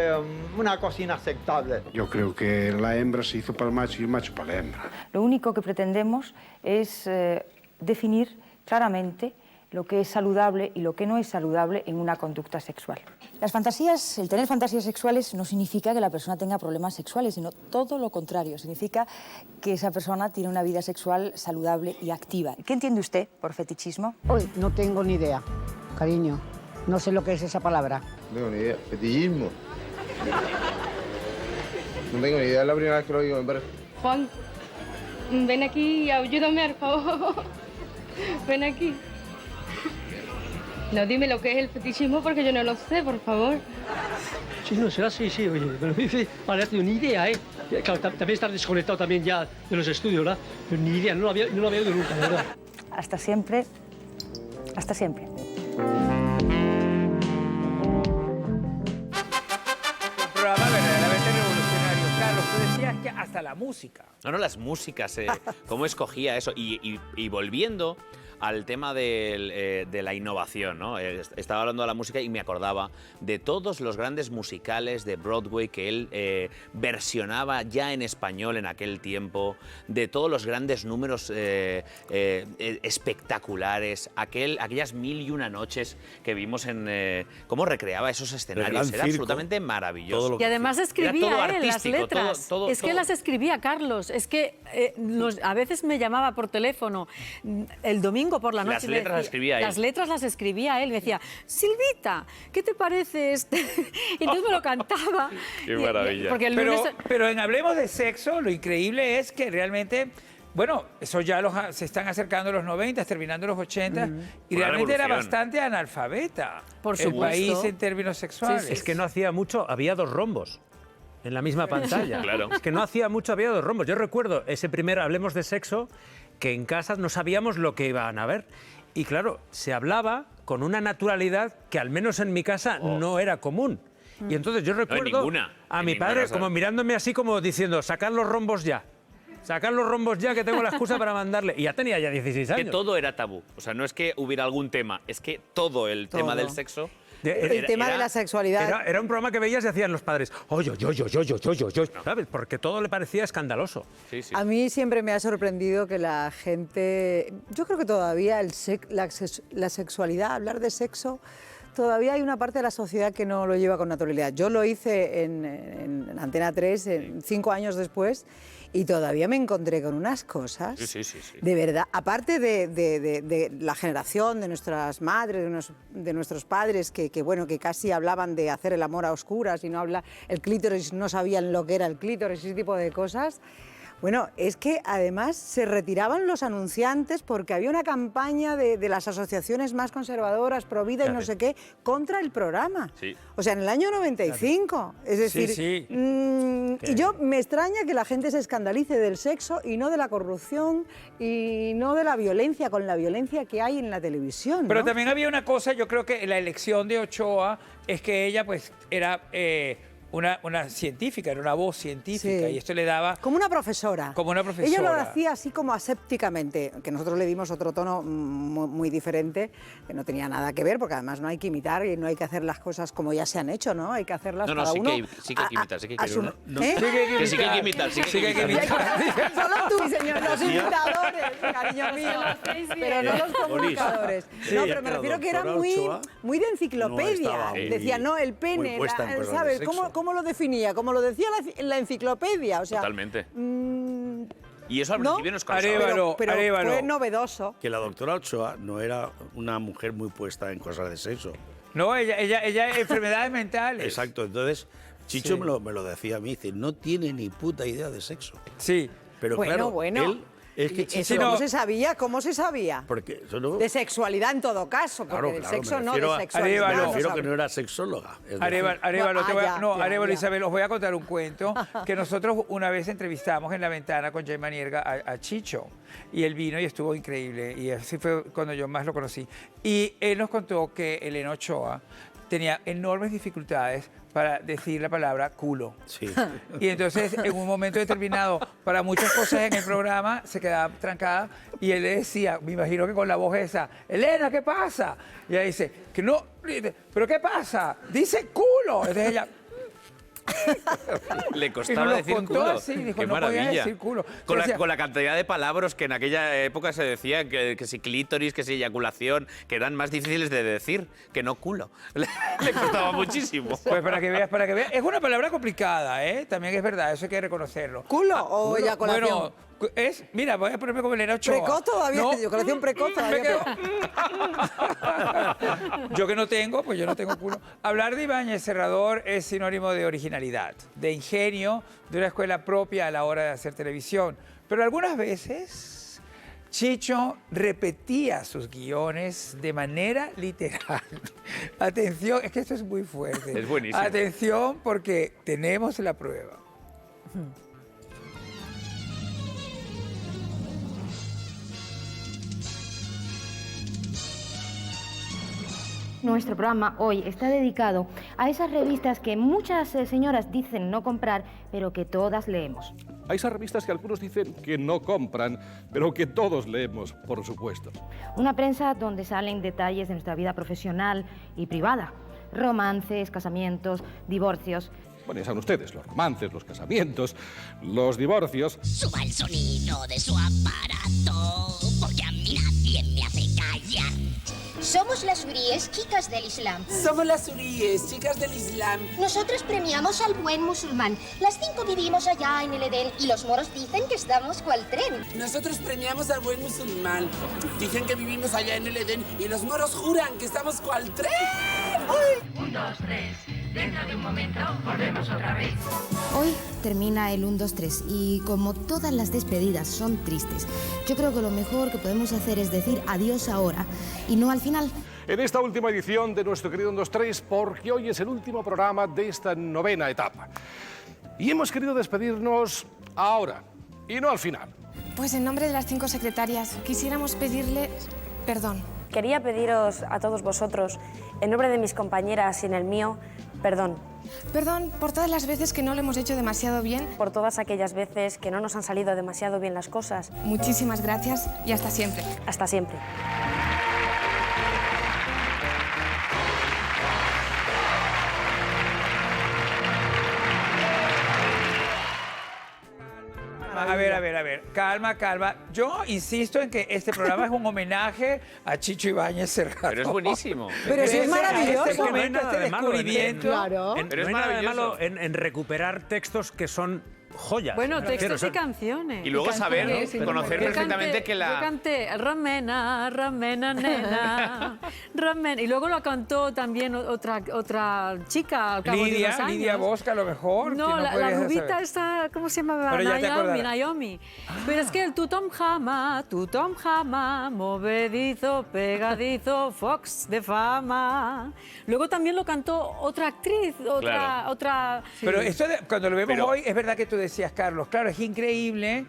una cosa inaceptable. Yo creo que la hembra se hizo para el macho y el macho para la hembra. Lo único que pretendemos es definir claramente lo que es saludable y lo que no es saludable en una conducta sexual. Las fantasías, el tener fantasías sexuales no significa que la persona tenga problemas sexuales, sino todo lo contrario. Significa que esa persona tiene una vida sexual saludable y activa. ¿Qué entiende usted por fetichismo? Hoy no tengo ni idea, cariño. No sé lo que es esa palabra. No tengo ni idea. ¿Fetichismo? No tengo ni idea, es la primera vez que lo digo, me parece. Juan, ven aquí y ayúdame, por favor. Ven aquí. No, dime lo que es el fetichismo porque yo no lo sé, por favor. Sí, no, será sí, oye, pero me dice, vale, no tengo ni idea, ¿eh? Claro, también estar desconectado también ya de los estudios, ¿verdad? Pero ni idea, no lo había oído nunca, la verdad. Hasta siempre. Hasta siempre. Un programa verdaderamente revolucionario. Carlos, tú decías que hasta la música. No, las músicas, cómo escogía eso. Y volviendo al tema de la innovación, ¿no? Estaba hablando de la música y me acordaba de todos los grandes musicales de Broadway que él versionaba ya en español en aquel tiempo, de todos los grandes números espectaculares, aquellas 1001 noches que vimos en cómo recreaba esos escenarios. Era absolutamente maravilloso. Y además escribía él las letras. Es que todo. las escribía Carlos. Es que a veces me llamaba por teléfono el domingo por la noche. Las letras las escribía él. Las letras las escribía él. Me decía, Silvita, ¿qué te parece este? Y entonces me lo cantaba. Qué maravilla. Porque el Pero, lunes... pero en Hablemos de Sexo, lo increíble es que realmente, bueno, eso ya se están acercando los 90, terminando los 80, y Una realmente era revolución. bastante analfabeta Por el supuesto. país en términos sexuales. Es que no hacía mucho, había 2 rombos en la misma pantalla. Claro. Es que no hacía mucho, había 2 rombos. Yo recuerdo ese primer Hablemos de Sexo, que en casa no sabíamos lo que iban a ver. Y claro, se hablaba con una naturalidad que al menos en mi casa no era común. Y entonces yo recuerdo ninguna, a en mi ninguna padre casa. como mirándome así como diciendo, sacad los rombos ya. Sacad los rombos ya, que tengo la excusa para mandarle. Y ya tenía ya 16 años. Que todo era tabú. O sea, no es que hubiera algún tema, es que todo el tema del sexo... El tema de la sexualidad. Era un programa que veías y hacían los padres, oye, ¿sabes? Porque todo le parecía escandaloso. Sí, sí. A mí siempre me ha sorprendido que la gente, yo creo que todavía la sexualidad, hablar de sexo, todavía hay una parte de la sociedad que no lo lleva con naturalidad. Yo lo hice en Antena 3 5 años después y todavía me encontré con unas cosas, Sí. de verdad, aparte de la generación, de nuestras madres, de nuestros padres, que casi hablaban de hacer el amor a oscuras y el clítoris, no sabían lo que era el clítoris, ese tipo de cosas. Bueno, es que además se retiraban los anunciantes porque había una campaña de las asociaciones más conservadoras, Provida y no sé qué, contra el programa. Sí. O sea, en el año 95. Es decir, Sí. Y yo me extraña que la gente se escandalice del sexo y no de la corrupción y no de la violencia, con la violencia que hay en la televisión, Pero ¿no? también había una cosa, yo creo que la elección de Ochoa es que ella pues era una científica, era una voz científica, Sí. y esto le daba... Como una profesora. Como una profesora. Ella lo hacía así como asépticamente, que nosotros le dimos otro tono muy diferente, que no tenía nada que ver, porque además no hay que imitar y no hay que hacer las cosas como ya se han hecho, ¿no? Hay que hacerlas No, cada sí uno. que hay que imitar, sí que hay que imitar. ¿Eh? Que sí que hay que imitar, sí que hay que imitar. Solo tú, señor, los imitadores, cariño mío, pero no los comunicadores. Sí, No, pero me la refiero que era doctora muy, Ochoa muy de enciclopedia. no estaba muy- Decía, no, el pene, muy puesta en cosas de ¿sabes? sexo. ¿Cómo lo definía? Como lo decía la enciclopedia, o sea... Totalmente. mm, Y eso al ¿no? principio nos causaba... pero fue novedoso. Que la doctora Ochoa no era una mujer muy puesta en cosas de sexo. No, ella enfermedades mentales. Exacto, entonces Chicho Sí. me lo decía a mí, dice, no tiene ni puta idea de sexo. Sí. Pero claro, él... Es que ¿Eso Chicho... ¿Cómo se sabía? Porque eso no... De sexualidad en todo caso, porque del sexo no, de sexualidad. Me no refiero sabe. que no era sexóloga. es decir- Arevalo, Arevalo, ya. Isabel, os voy a contar un cuento que nosotros una vez entrevistamos en La Ventana con Jay Manierga a Chicho, y él vino y estuvo increíble, y así fue cuando yo más lo conocí. Y él nos contó que Elena Ochoa tenía enormes dificultades para decir la palabra culo. Sí. Y entonces, en un momento determinado, para muchas cosas en el programa, se quedaba trancada y él le decía, me imagino que con la voz esa, Elena, ¿qué pasa? Y ella dice, que no, ¿pero qué pasa? Dice culo. Entonces ella... Le Y nos costaba lo decir contó culo. así, dijo, Qué no podía maravilla. decir culo. Con Decía- la cantidad de palabras que en aquella época se decía, que si clítoris, que si eyaculación, que eran más difíciles de decir que no culo. Le costaba muchísimo. Pues para que veas, Es una palabra complicada, ¿eh? También es verdad, eso hay que reconocerlo. ¿Culo o culo. eyaculación? Bueno, mira, voy a ponerme como Elena Ochoa. Precoz todavía, No. eyaculación precoz Me todavía. quedo- Yo que no tengo, pues yo no tengo culo. Hablar de Ibáñez Serrador es sinónimo de originalidad, de ingenio, de una escuela propia a la hora de hacer televisión. Pero algunas veces Chicho repetía sus guiones de manera literal. Atención, es que esto es muy fuerte. Es buenísimo. Atención, porque tenemos la prueba. Nuestro programa hoy está dedicado a esas revistas que muchas señoras dicen no comprar, pero que todas leemos. A esas revistas que algunos dicen que no compran, pero que todos leemos, por supuesto. Una prensa donde salen detalles de nuestra vida profesional y privada. Romances, casamientos, divorcios. Bueno, ya saben ustedes, los romances, los casamientos, los divorcios. Suba el sonido de su aparato, porque a mí nadie me hace callar. Somos las huríes, chicas del Islam. Somos las huríes, chicas del Islam. Nosotros premiamos al buen musulmán. Las 5 vivimos allá en el Edén y los moros dicen que estamos cual tren. Nosotros premiamos al buen musulmán. Dicen que vivimos allá en el Edén y los moros juran que estamos cual tren. ¡Uy! 1, 2, 3. Dentro de un momento volvemos otra vez. Hoy termina el 1, 2, 3 y como todas las despedidas son tristes, yo creo que lo mejor que podemos hacer es decir adiós ahora y no al final. En esta última edición de nuestro querido 1, 2, 3, porque hoy es el último programa de esta 9ª etapa. Y hemos querido despedirnos ahora y no al final. Pues en nombre de las 5 secretarias quisiéramos pedirle perdón. Quería pediros a todos vosotros, en nombre de mis compañeras y en el mío, perdón. Perdón por todas las veces que no lo hemos hecho demasiado bien. Por todas aquellas veces que no nos han salido demasiado bien las cosas. Muchísimas gracias y hasta siempre. Hasta siempre. A ver. Calma. Yo insisto en que este programa es un homenaje a Chicho Ibáñez Serrano. Pero es buenísimo. Pero sí es maravilloso. Este momento, este descubrimiento. Claro. Pero es no hay nada de maravilloso. malo en recuperar textos que son joyas. Bueno, Me refiero, textos y son- canciones. Y luego saber, Canciones, conocer Yo perfectamente canté- que la... Yo canté Ramena, nena, Ramena. Y luego lo cantó también otra chica al cabo de unos años. Lidia Bosca, a lo mejor. No, que la podrías rubita saber. esta, ¿cómo se llamaba? Pero ya te acordarás. Naomi. Pero es que el Tutom Jama, movedizo, pegadizo, Fox de fama. Luego también lo cantó otra actriz, Claro. otra... Pero esto cuando lo vemos Pero- hoy, es verdad que tú decías, Carlos, claro, es increíble.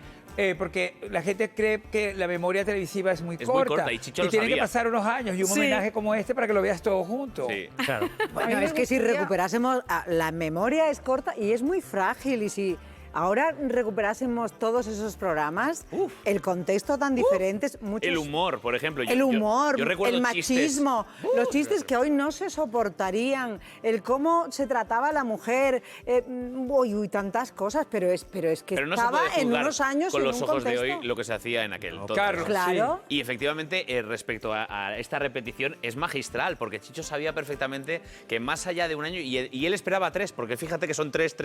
Porque la gente cree que la memoria televisiva es muy Es muy corta. corta, y Chicho lo tiene que sabía. pasar unos años y un Sí. homenaje como este para que lo veas todo junto. Sí. Claro. Bueno, es que si recuperásemos, la memoria es corta y es muy frágil y si ahora recuperásemos todos esos programas, el contexto tan diferente, muchos... El humor, por ejemplo. El humor, yo recuerdo el chistes. machismo, los chistes que hoy no se soportarían, el cómo se trataba a la mujer, tantas cosas, pero es que Pero no se estaba puede en juzgar unos años con en los un ojos de contexto. hoy lo que se hacía en aquel. todo. Carlos, Claro. Y efectivamente, respecto a esta repetición, es magistral, porque Chicho sabía perfectamente que más allá de un año, y él esperaba 3, porque fíjate que son 3,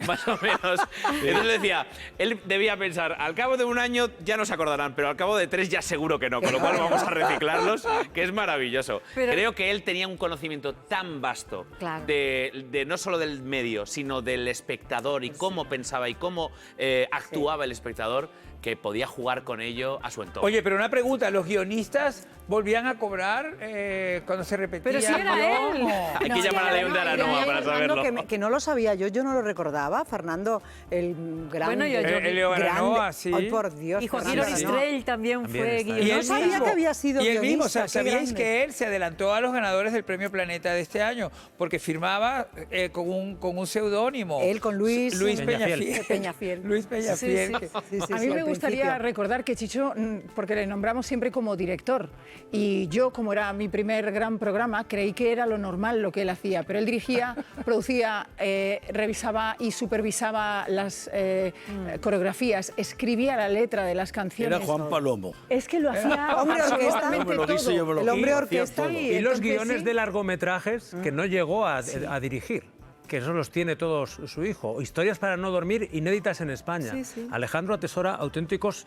más o menos. Entonces le decía, él debía pensar, al cabo de un año ya no se acordarán, pero al cabo de 3 ya seguro que no, con lo cual vamos a reciclarlos, que es maravilloso. Pero- Creo que él tenía un conocimiento tan vasto Claro. de no solo del medio, sino del espectador y cómo pensaba y cómo actuaba el espectador, que podía jugar con ello a su entorno. Oye, pero una pregunta, ¿los guionistas volvían a cobrar cuando se repetía? Pero si era el guión? él. Hay que llamar a León de Aranoa para Fernando, saberlo. que no lo sabía yo no lo recordaba. Fernando, el gran... Bueno, yo- El León Aranoa, sí. Ay, por Dios. Y Joaquín Fernando, no. Oristrell también También fue está. Y guionista. él sabía mismo, que había sido y él mismo, guionista, qué ¿sabíais grande. que él se adelantó a los ganadores del Premio Planeta de este año? Porque firmaba con un seudónimo. Él con Luis Peñafiel. Peñafiel. Luis Peñafiel. Sí, sí, sí, A sí, mí me al gustaría principio. recordar que Chicho, porque le nombramos siempre como director, y yo, como era mi primer gran programa, creí que era lo normal lo que él hacía, pero él dirigía, producía, revisaba y supervisaba las coreografías, escribía la letra de las canciones. Era Juan Palomo. Es que lo hacía Hombre orquesta. absolutamente Me lo dice, todo. yo me lo El hombre hacía orquesta todo. y Y los entonces guiones sí. de largometrajes que no llegó a dirigir, que eso los tiene todos su hijo. Historias para no dormir, inéditas en España. Sí, sí. Alejandro atesora auténticos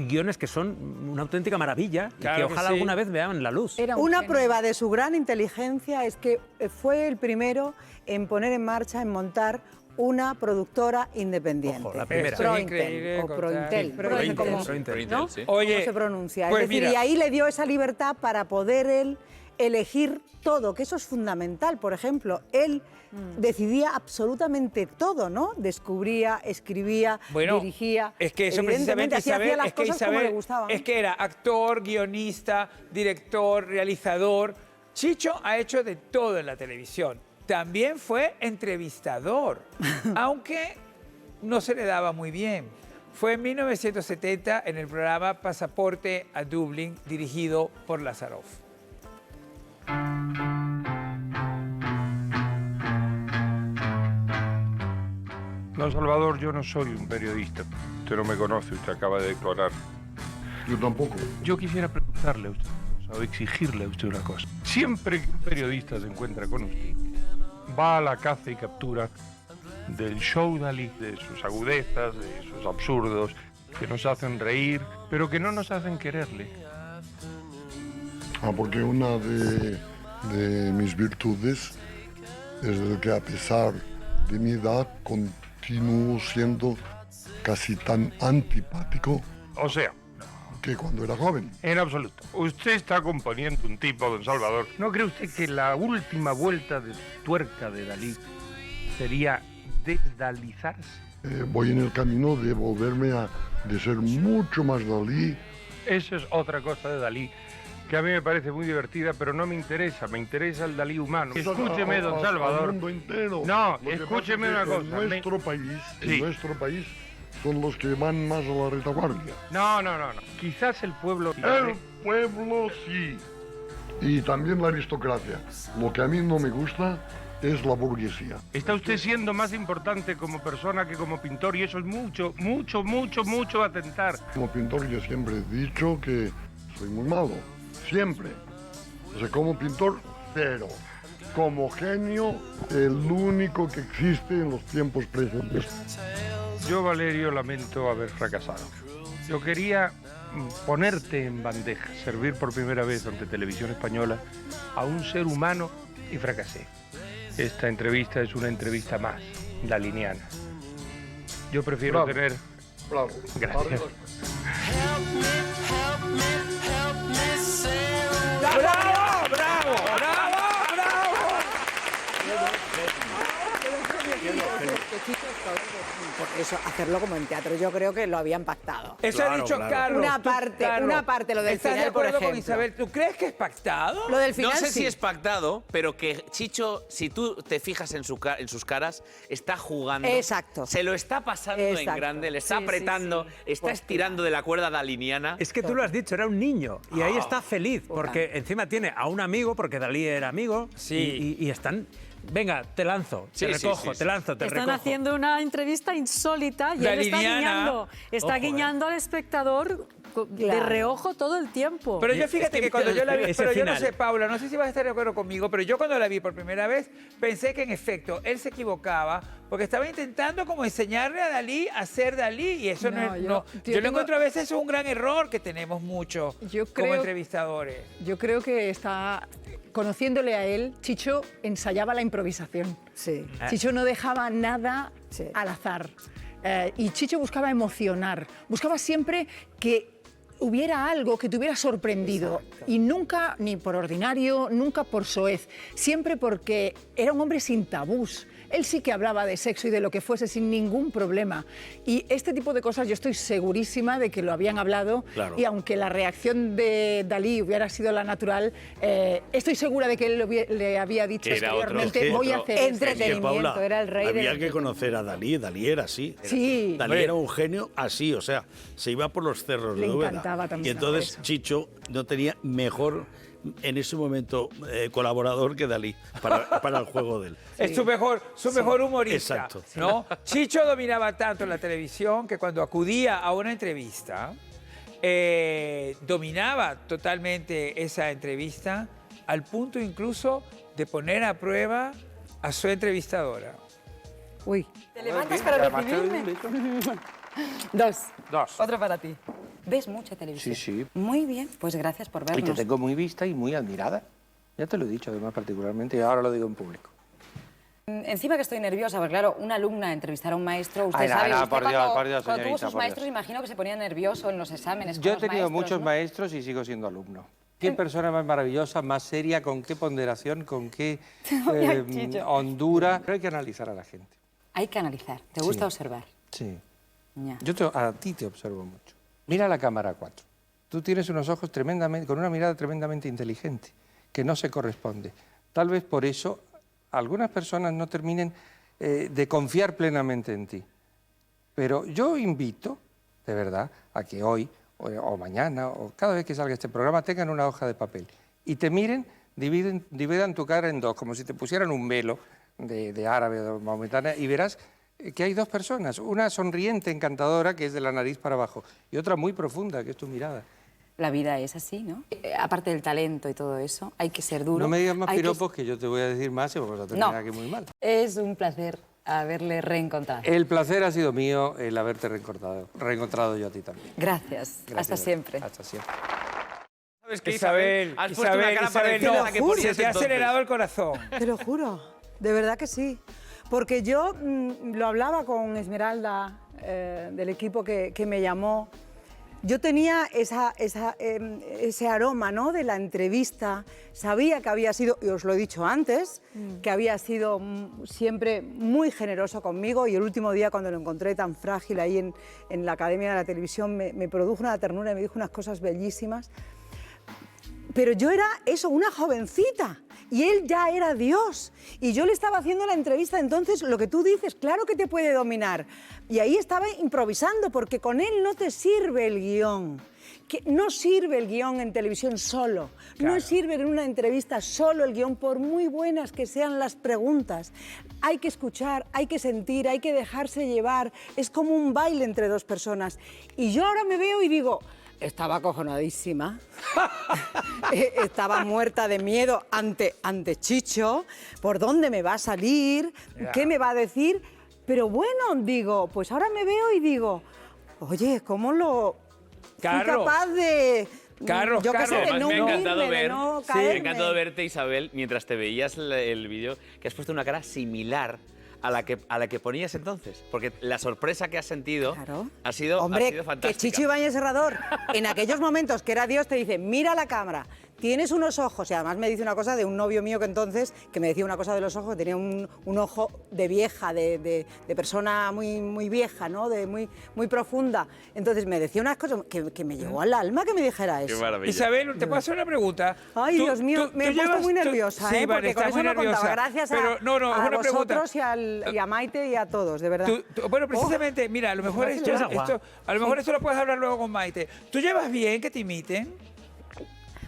guiones que son una auténtica maravilla y Claro que que ojalá sí. alguna vez vean la luz. Era un Una genio. prueba de su gran inteligencia es que fue el primero en poner en marcha, en montar una productora independiente. Ojo, la primera. Prointel, o Prointel. Prointel, ¿no? sí. ¿Cómo Oye, se pronuncia? pues es decir, mira. y ahí le dio esa libertad para poder él elegir todo, que eso es fundamental. Por ejemplo, él decidía absolutamente todo, ¿no? Descubría, escribía, Bueno, dirigía. es que eso Evidentemente, precisamente así hacía Isabel, las es que cosas como le Isabel, gustaban. es que era actor, guionista, director, realizador. Chicho ha hecho de todo en la televisión. También fue entrevistador, aunque no se le daba muy bien. Fue en 1970 en el programa Pasaporte a Dublín, dirigido por Lazaroff. Don Salvador, yo no soy un periodista. Usted no me conoce, usted acaba de declarar. Yo tampoco. Yo quisiera preguntarle a usted una cosa, o exigirle a usted una cosa. Siempre que un periodista se encuentra con usted, va a la caza y captura del show Dalí, de sus agudezas, de sus absurdos, que nos hacen reír, pero que no nos hacen quererle. Porque una de mis virtudes es el que a pesar de mi edad continúo siendo casi tan antipático O sea, que cuando era joven. en absoluto. Usted está componiendo un tipo, don Salvador. ¿No cree usted que la última vuelta de tuerca de Dalí sería desdalizarse? Voy en el camino de volverme de ser mucho más Dalí. Eso es otra cosa de Dalí, que a mí me parece muy divertida, pero no me interesa el Dalí humano. Escúcheme, don Salvador. Al mundo entero. No, Lo que escúcheme pasa una es que cosa. En nuestro país son los que van más a la retaguardia. No. Quizás el pueblo... El pueblo sí. Y también la aristocracia. Lo que a mí no me gusta es la burguesía. Está usted siendo más importante como persona que como pintor y eso es mucho atentar. Como pintor yo siempre he dicho que soy muy malo. Siempre. O sea, como pintor, cero. Como genio, el único que existe en los tiempos presentes. Yo, Valerio, lamento haber fracasado. Yo quería ponerte en bandeja, servir por primera vez ante Televisión Española a un ser humano y fracasé. Esta entrevista es una entrevista más, daliniana. Yo prefiero Bravo. tener... Bravo. Gracias. ¡Bravo, bravo, bravo, bravo! Porque eso, hacerlo como en teatro, yo creo que lo habían pactado. Eso ha dicho Carlos. Una parte, lo del ¿Estás final, de por acuerdo con ejemplo. Isabel? ¿Tú crees que es pactado? Lo del final No sé sí. si es pactado, pero que Chicho, si tú te fijas en sus caras, está jugando. Exacto. Se lo está pasando en Exacto. grande, le está Sí, sí, apretando, sí. está estirando de la cuerda daliniana. Es que tú lo has dicho, era un niño y ahí está feliz, porque encima tiene a un amigo, porque Dalí era amigo, y están... Venga, te lanzo, te recojo, te lanzo, te Están recojo. haciendo una entrevista insólita y él está Daliniana. guiñando. Está Ojo, guiñando al espectador de Claro. reojo todo el tiempo. Pero yo fíjate que cuando yo la vi, ese pero yo no final. sé, Paula, no sé si vas a estar de acuerdo conmigo, pero yo cuando la vi por primera vez pensé que en efecto él se equivocaba porque estaba intentando como enseñarle a Dalí a ser Dalí y eso no, No, es... yo- no. yo Yo lo tengo- encuentro a veces es un gran error que tenemos mucho como creo- entrevistadores. Yo creo que está conociéndole a él, Chicho ensayaba la improvisación. Sí. Chicho no dejaba nada al azar. Y Chicho buscaba emocionar, buscaba siempre que hubiera algo que te hubiera sorprendido. Y nunca, ni por ordinario, nunca por soez. Siempre porque era un hombre sin tabús. Él sí que hablaba de sexo y de lo que fuese sin ningún problema. Y este tipo de cosas yo estoy segurísima de que lo habían hablado. Claro. Y aunque la reacción de Dalí hubiera sido la natural, estoy segura de que él le había dicho exteriormente, voy a hacer entretenimiento, Paula, era el rey había del que conocer a Dalí. Dalí era así. Sí. Dalí era un genio así, o sea, se iba por los cerros Le de Úbeda. encantaba también Y entonces eso. Chicho no tenía mejor, en ese momento, colaborador que Dalí para el juego de él. Es su mejor humorista. Exacto. ¿no? Chicho dominaba tanto la televisión que cuando acudía a una entrevista, dominaba totalmente esa entrevista al punto incluso de poner a prueba a su entrevistadora. Uy. ¿Te levantas para recibirme? Dos. Otro para ti. ¿Ves mucha televisión? Sí, sí. Muy bien, pues gracias por Y te vernos. tengo muy vista y muy admirada. Ya te lo he dicho, además, particularmente, y ahora lo digo en público. Encima que estoy nerviosa, porque claro, una alumna entrevistar a un maestro, usted Ay, no, sabe, no, usted por Dios, cuando señorita, tuvo sus por maestros, Dios. imagino que se ponía nervioso en los exámenes. Yo he con los tenido maestros, muchos ¿no? maestros y sigo siendo alumno. ¿Qué persona más maravillosa, más seria, con qué ponderación, con qué Ay, Chicho. hondura? Pero hay que analizar a la gente. Hay que analizar, ¿te gusta observar? Sí. Ya. A ti te observo mucho. Mira la cámara 4. Tú tienes unos ojos con una mirada tremendamente inteligente, que no se corresponde. Tal vez por eso algunas personas no terminen de confiar plenamente en ti. Pero yo invito, de verdad, a que hoy o mañana o cada vez que salga este programa tengan una hoja de papel y te miren, dividan tu cara en dos, como si te pusieran un velo de árabe o maometana, y verás que hay dos personas, una sonriente, encantadora, que es de la nariz para abajo, y otra muy profunda, que es tu mirada. La vida es así, ¿no? Aparte del talento y todo eso, hay que ser duro. No me digas más hay piropos que yo te voy a decir más y vamos a terminar No. aquí muy mal. Es un placer haberle reencontrado. El placer ha sido mío el haberte reencontrado yo a ti también. Gracias. Hasta siempre. Hasta siempre. ¿Sabes qué, Isabel, Has puesto una cara parecida a la que no, ponías se te ha entonces. acelerado el corazón. Te lo juro, de verdad que sí. Porque yo lo hablaba con Esmeralda, del equipo que me llamó. Yo tenía ese aroma, ¿no?, de la entrevista. Sabía que había sido, y os lo he dicho antes, que había sido siempre muy generoso conmigo, y el último día cuando lo encontré tan frágil ahí en la Academia de la Televisión me produjo una ternura y me dijo unas cosas bellísimas. Pero yo era eso, una jovencita, y él ya era Dios. Y yo le estaba haciendo la entrevista, entonces lo que tú dices, claro que te puede dominar. Y ahí estaba improvisando, porque con él no te sirve el guión. Que no sirve el guión en televisión solo. Claro. No sirve en una entrevista solo el guión, por muy buenas que sean las preguntas. Hay que escuchar, hay que sentir, hay que dejarse llevar. Es como un baile entre dos personas. Y yo ahora me veo y digo... Estaba acojonadísima, estaba muerta de miedo ante Chicho, por dónde me va a salir, qué me va a decir, pero bueno, digo, pues ahora me veo y digo, oye, ¿cómo lo fui capaz de... Carlos, yo qué sé, de no me ha encantado hundirme, de ver, no me ha caerme. encantado verte, Isabel, mientras te veías el vídeo, que has puesto una cara similar a la que ponías entonces, porque la sorpresa que has sentido ha sido Hombre, fantástica. que Chicho Ibáñez Serrador, en aquellos momentos que era Dios, te dice, mira la cámara, tienes unos ojos, y además me dice una cosa de un novio mío que entonces, que me decía una cosa de los ojos, que tenía un ojo de vieja, de persona muy vieja, ¿no?, muy profunda. Entonces me decía unas cosas que me llegó al alma que me dijera eso. Qué maravilla. Isabel, te puedo hacer una pregunta. Ay, Dios mío, me he puesto muy nerviosa, sí, ¿eh? vale, Porque con estás eso muy no nerviosa. contaba. Gracias pero, a una vosotros pregunta. y a Maite y a todos, de verdad. Bueno, precisamente, mira, a lo mejor esto lo puedes hablar luego con Maite. ¿Tú llevas bien que te imiten?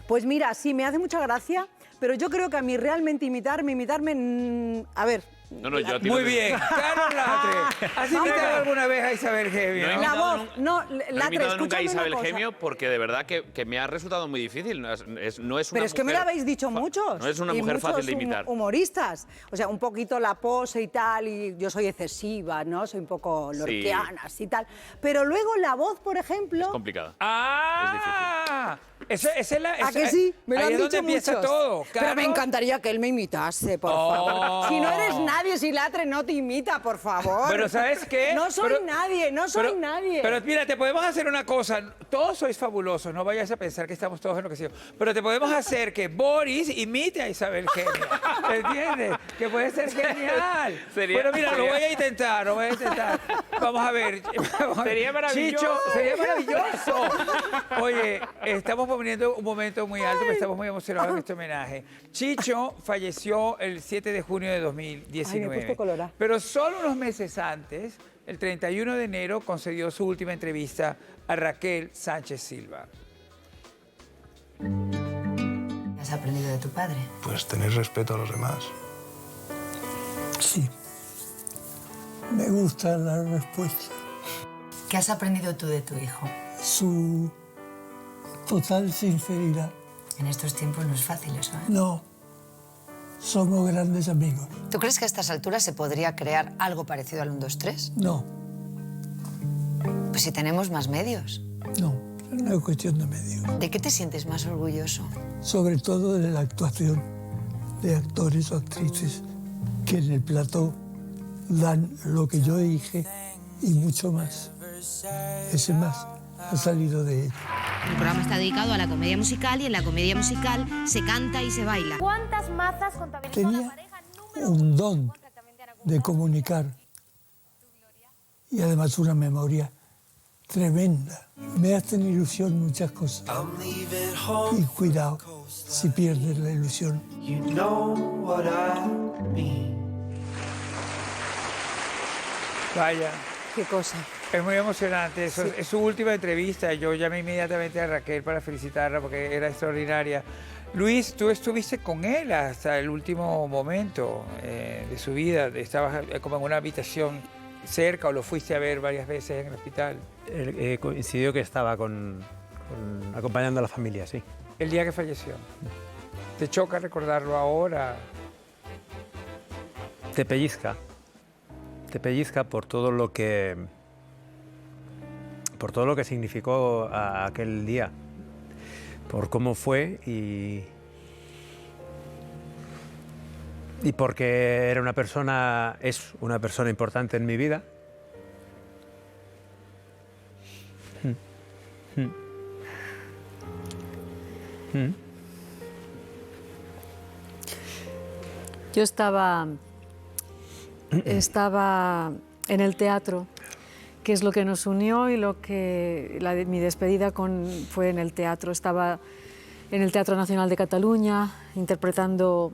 Pues mira, sí, me hace mucha gracia, pero yo creo que a mí realmente imitarme, a ver... No, yo Muy bien, Carlos Latre. ¿Has imitado alguna vez a Isabel Gemio? No he La imitado voz, no, No he Latre, imitado nunca a escúchame Isabel una cosa. Gemio porque de verdad que me ha resultado muy difícil. No es una Pero es que me lo mujer habéis dicho muchos. No es una y mujer muchos fácil de imitar. Humoristas. O sea, un poquito la pose y tal, y yo soy excesiva, ¿no? Soy un poco lorquiana, así tal. Pero luego la voz, por ejemplo... Es complicada. ¡Ah! Esa es la... ¿A que sí? Me lo ahí han es donde dicho empieza muchos. todo. Pero me Carlos. encantaría que él me imitase, por favor. Si no eres nadie, si Latre no te imita, por favor. Pero ¿sabes qué? No soy nadie, no soy nadie. Pero mira, te podemos hacer una cosa. Todos sois fabulosos, no vayas a pensar que estamos todos enloquecidos. Pero te podemos hacer que Boris imite a Isabel Gemio. ¿Entiendes? Que puede ser genial. Bueno, mira, lo voy a intentar, Vamos a ver. Sería maravilloso. Chicho, sería maravilloso. Oye, estamos poniendo un momento muy alto, porque estamos muy emocionados en este homenaje. Chicho falleció el 7 de junio de 2019. Ay, me he puesto colorada. Pero solo unos meses antes, el 31 de enero, concedió su última entrevista a Raquel Sánchez Silva. ¿Qué has aprendido de tu padre? Pues tener respeto a los demás. Sí. Me gustan las respuestas. ¿Qué has aprendido tú de tu hijo? Su total sinceridad. En estos tiempos no es fácil eso, ¿eh? No. Somos grandes amigos. ¿Tú crees que a estas alturas se podría crear algo parecido al 1, 2, 3? No, Pues si tenemos más medios. no. No es cuestión de medio. ¿De qué te sientes más orgulloso? Sobre todo de la actuación de actores o actrices que en el plató dan lo que yo dije y mucho más. Ese más ha salido de ello. El programa está dedicado a la comedia musical y en la comedia musical se canta y se baila. ¿Cuántas mazas contabilizó Tenía un don de comunicar y además una memoria tremenda. Me hacen ilusión muchas cosas. Y cuidado si pierdes la ilusión. Vaya. Qué cosa. Es muy emocionante. Eso, Sí. es su última entrevista. Yo llamé inmediatamente a Raquel para felicitarla porque era extraordinaria. Luis, tú estuviste con él hasta el último momento de su vida. Estabas como en una habitación cerca o lo fuiste a ver varias veces en el hospital. Coincidió que estaba acompañando a la familia, sí. El día que falleció. ¿Te choca recordarlo ahora? Te pellizca por todo lo que significó aquel día, por cómo fue y porque es una persona importante en mi vida. Yo estaba en el teatro, que es lo que nos unió y mi despedida fue en el teatro. Estaba en el Teatro Nacional de Cataluña interpretando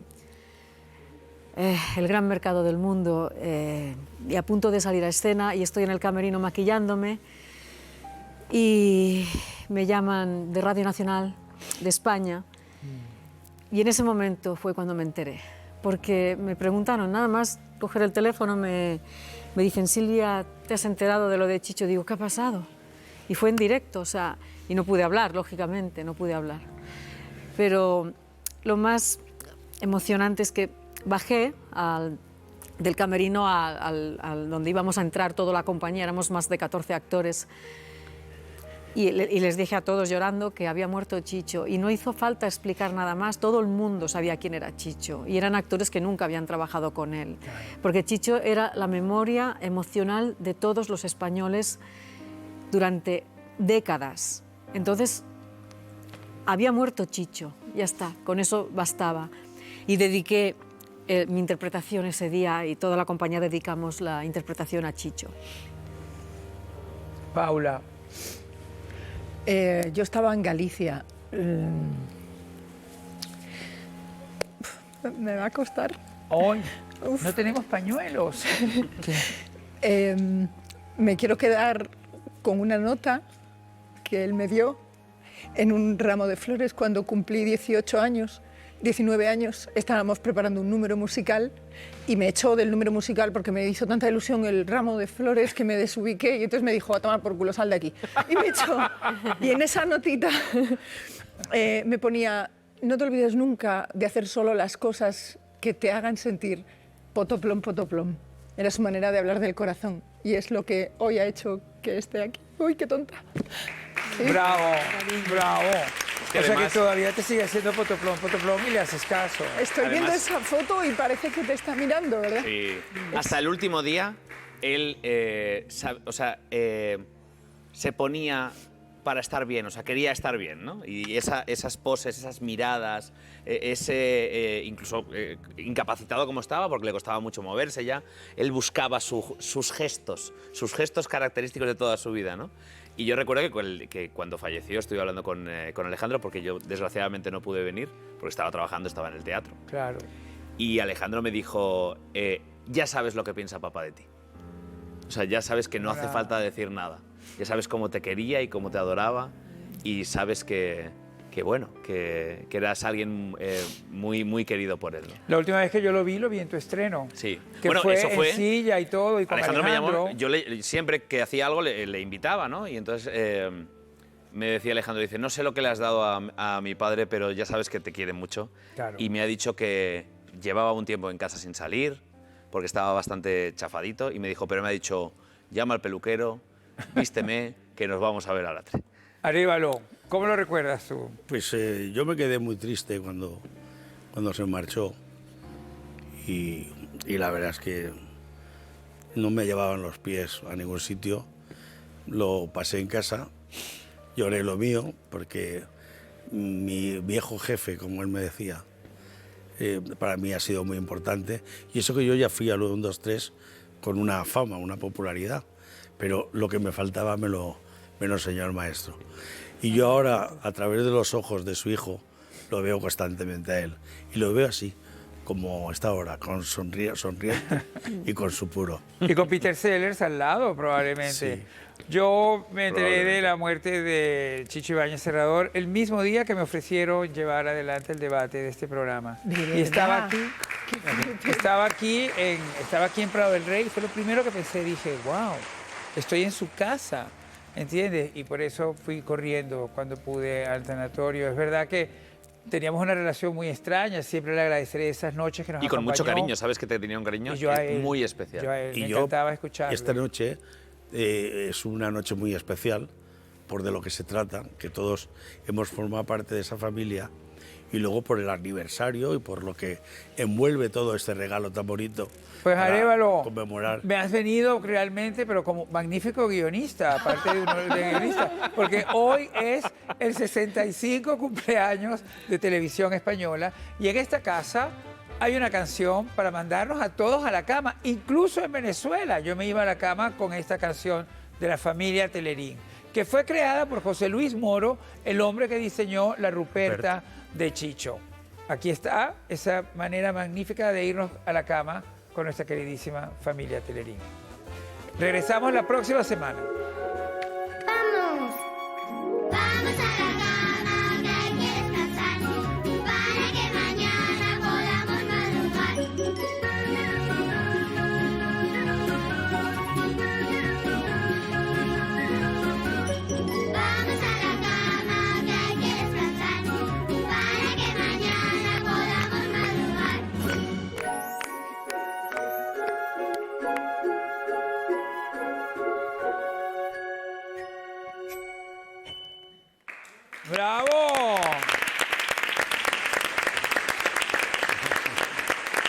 El Gran Mercado del Mundo y a punto de salir a escena y estoy en el camerino maquillándome y me llaman de Radio Nacional de España y en ese momento fue cuando me enteré. Porque me preguntaron, nada más coger el teléfono, me dicen, Silvia, ¿te has enterado de lo de Chicho? Digo, ¿qué ha pasado? Y fue en directo, o sea, y no pude hablar, lógicamente, no pude hablar. Pero lo más emocionante es que bajé del camerino al donde íbamos a entrar toda la compañía, éramos más de 14 actores, y les dije a todos llorando que había muerto Chicho y no hizo falta explicar nada más, todo el mundo sabía quién era Chicho y eran actores que nunca habían trabajado con él, porque Chicho era la memoria emocional de todos los españoles durante décadas. Entonces, había muerto Chicho, ya está, con eso bastaba. Y dediqué mi interpretación ese día y toda la compañía dedicamos la interpretación a Chicho. Paula. Yo estaba en Galicia. Me va a costar. Hoy no tenemos pañuelos. Me quiero quedar con una nota que él me dio en un ramo de flores cuando cumplí 19 años. Estábamos preparando un número musical y me echó del número musical porque me hizo tanta ilusión el ramo de flores que me desubiqué y entonces me dijo, a tomar por culo, sal de aquí. Y me echó. Y en esa notita me ponía, no te olvides nunca de hacer solo las cosas que te hagan sentir potoplom, potoplom. Era su manera de hablar del corazón y es lo que hoy ha hecho que esté aquí. Uy, qué tonta. ¿Sí? Bravo, bravo. que O sea además- que todavía te sigue haciendo potoplom, potoplom y le haces caso. Estoy viendo Además- esa foto y parece que te está mirando, ¿verdad? Sí. Hasta el último día, él se ponía para estar bien, o sea, quería estar bien, ¿no? Y esas poses, esas miradas, incluso incapacitado como estaba, porque le costaba mucho moverse ya, él buscaba sus gestos característicos de toda su vida, ¿no? Y yo recuerdo que cuando falleció estuve hablando con Alejandro, porque yo desgraciadamente no pude venir, porque estaba trabajando, estaba en el teatro. Claro. Y Alejandro me dijo, ya sabes lo que piensa papá de ti. O sea, ya sabes que no hace falta decir nada. Ya sabes cómo te quería y cómo te adoraba y sabes que eras alguien muy, muy querido por él, ¿no? La última vez que yo lo vi en tu estreno. Sí. Que Bueno, fue eso fue. en silla y todo, y con Alejandro me Alejandro. llamó, yo siempre que hacía algo le invitaba, ¿no? Y entonces me decía Alejandro, dice, no sé lo que le has dado a mi padre, pero ya sabes que te quiere mucho. Claro. Y me ha dicho que llevaba un tiempo en casa sin salir, porque estaba bastante chafadito, y me dijo, pero me ha dicho, llama al peluquero, vísteme, que nos vamos a ver a la 3. Arévalo, ¿cómo lo recuerdas tú? Pues yo me quedé muy triste cuando se marchó y y la verdad es que no me llevaban los pies a ningún sitio. Lo pasé en casa, lloré lo mío, porque mi viejo jefe, como él me decía, para mí ha sido muy importante. Y eso que yo ya fui al 1, 2, 3 con una fama, una popularidad, pero lo que me faltaba me lo enseñó el maestro. Y yo ahora, a través de los ojos de su hijo, lo veo constantemente a él. Y lo veo así, como está ahora, con sonriente y con su puro. Y con Peter Sellers al lado, probablemente. Sí. Yo me enteré de la muerte de Chicho Ibáñez Serrador el mismo día que me ofrecieron llevar adelante el debate de este programa. Y estaba aquí en Prado del Rey, fue lo primero que pensé, dije, wow, estoy en su casa, ¿entiendes? Y por eso fui corriendo cuando pude al tanatorio. Es verdad que teníamos una relación muy extraña, siempre le agradeceré esas noches que nos Y con mucho acompañó. cariño, ¿sabes que te tenía un cariño? Y yo a él, muy especial. Yo a él, me encantaba escucharlo. Esta noche es una noche muy especial, por de lo que se trata, que todos hemos formado parte de esa familia, y luego por el aniversario y por lo que envuelve todo este regalo tan bonito. Pues para Arévalo, conmemorar. me has venido realmente, pero como magnífico guionista, aparte de guionista, porque hoy es el 65 cumpleaños de Televisión Española, y en esta casa hay una canción para mandarnos a todos a la cama, incluso en Venezuela. Yo me iba a la cama con esta canción de la familia Telerín, que fue creada por José Luis Moro, el hombre que diseñó la Ruperta de Chicho. Aquí está esa manera magnífica de irnos a la cama con nuestra queridísima familia Telerín. Regresamos la próxima semana. Vamos a la cama, que hay que descansar, para que mañana podamos madrugar. Vamos a la cama, que hay que descansar, para que mañana podamos madrugar. ¡Bravo!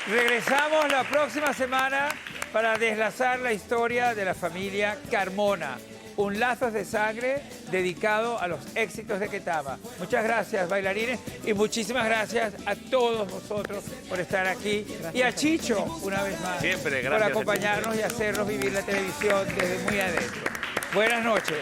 Regresamos la próxima semana para deslazar la historia de la familia Carmona. Un Lazos de Sangre dedicado a los éxitos de Ketama. Muchas gracias, bailarines, y muchísimas gracias a todos vosotros por estar aquí. Y a Chicho, una vez más, Siempre, por gracias. acompañarnos y hacernos vivir la televisión desde muy adentro. Buenas noches.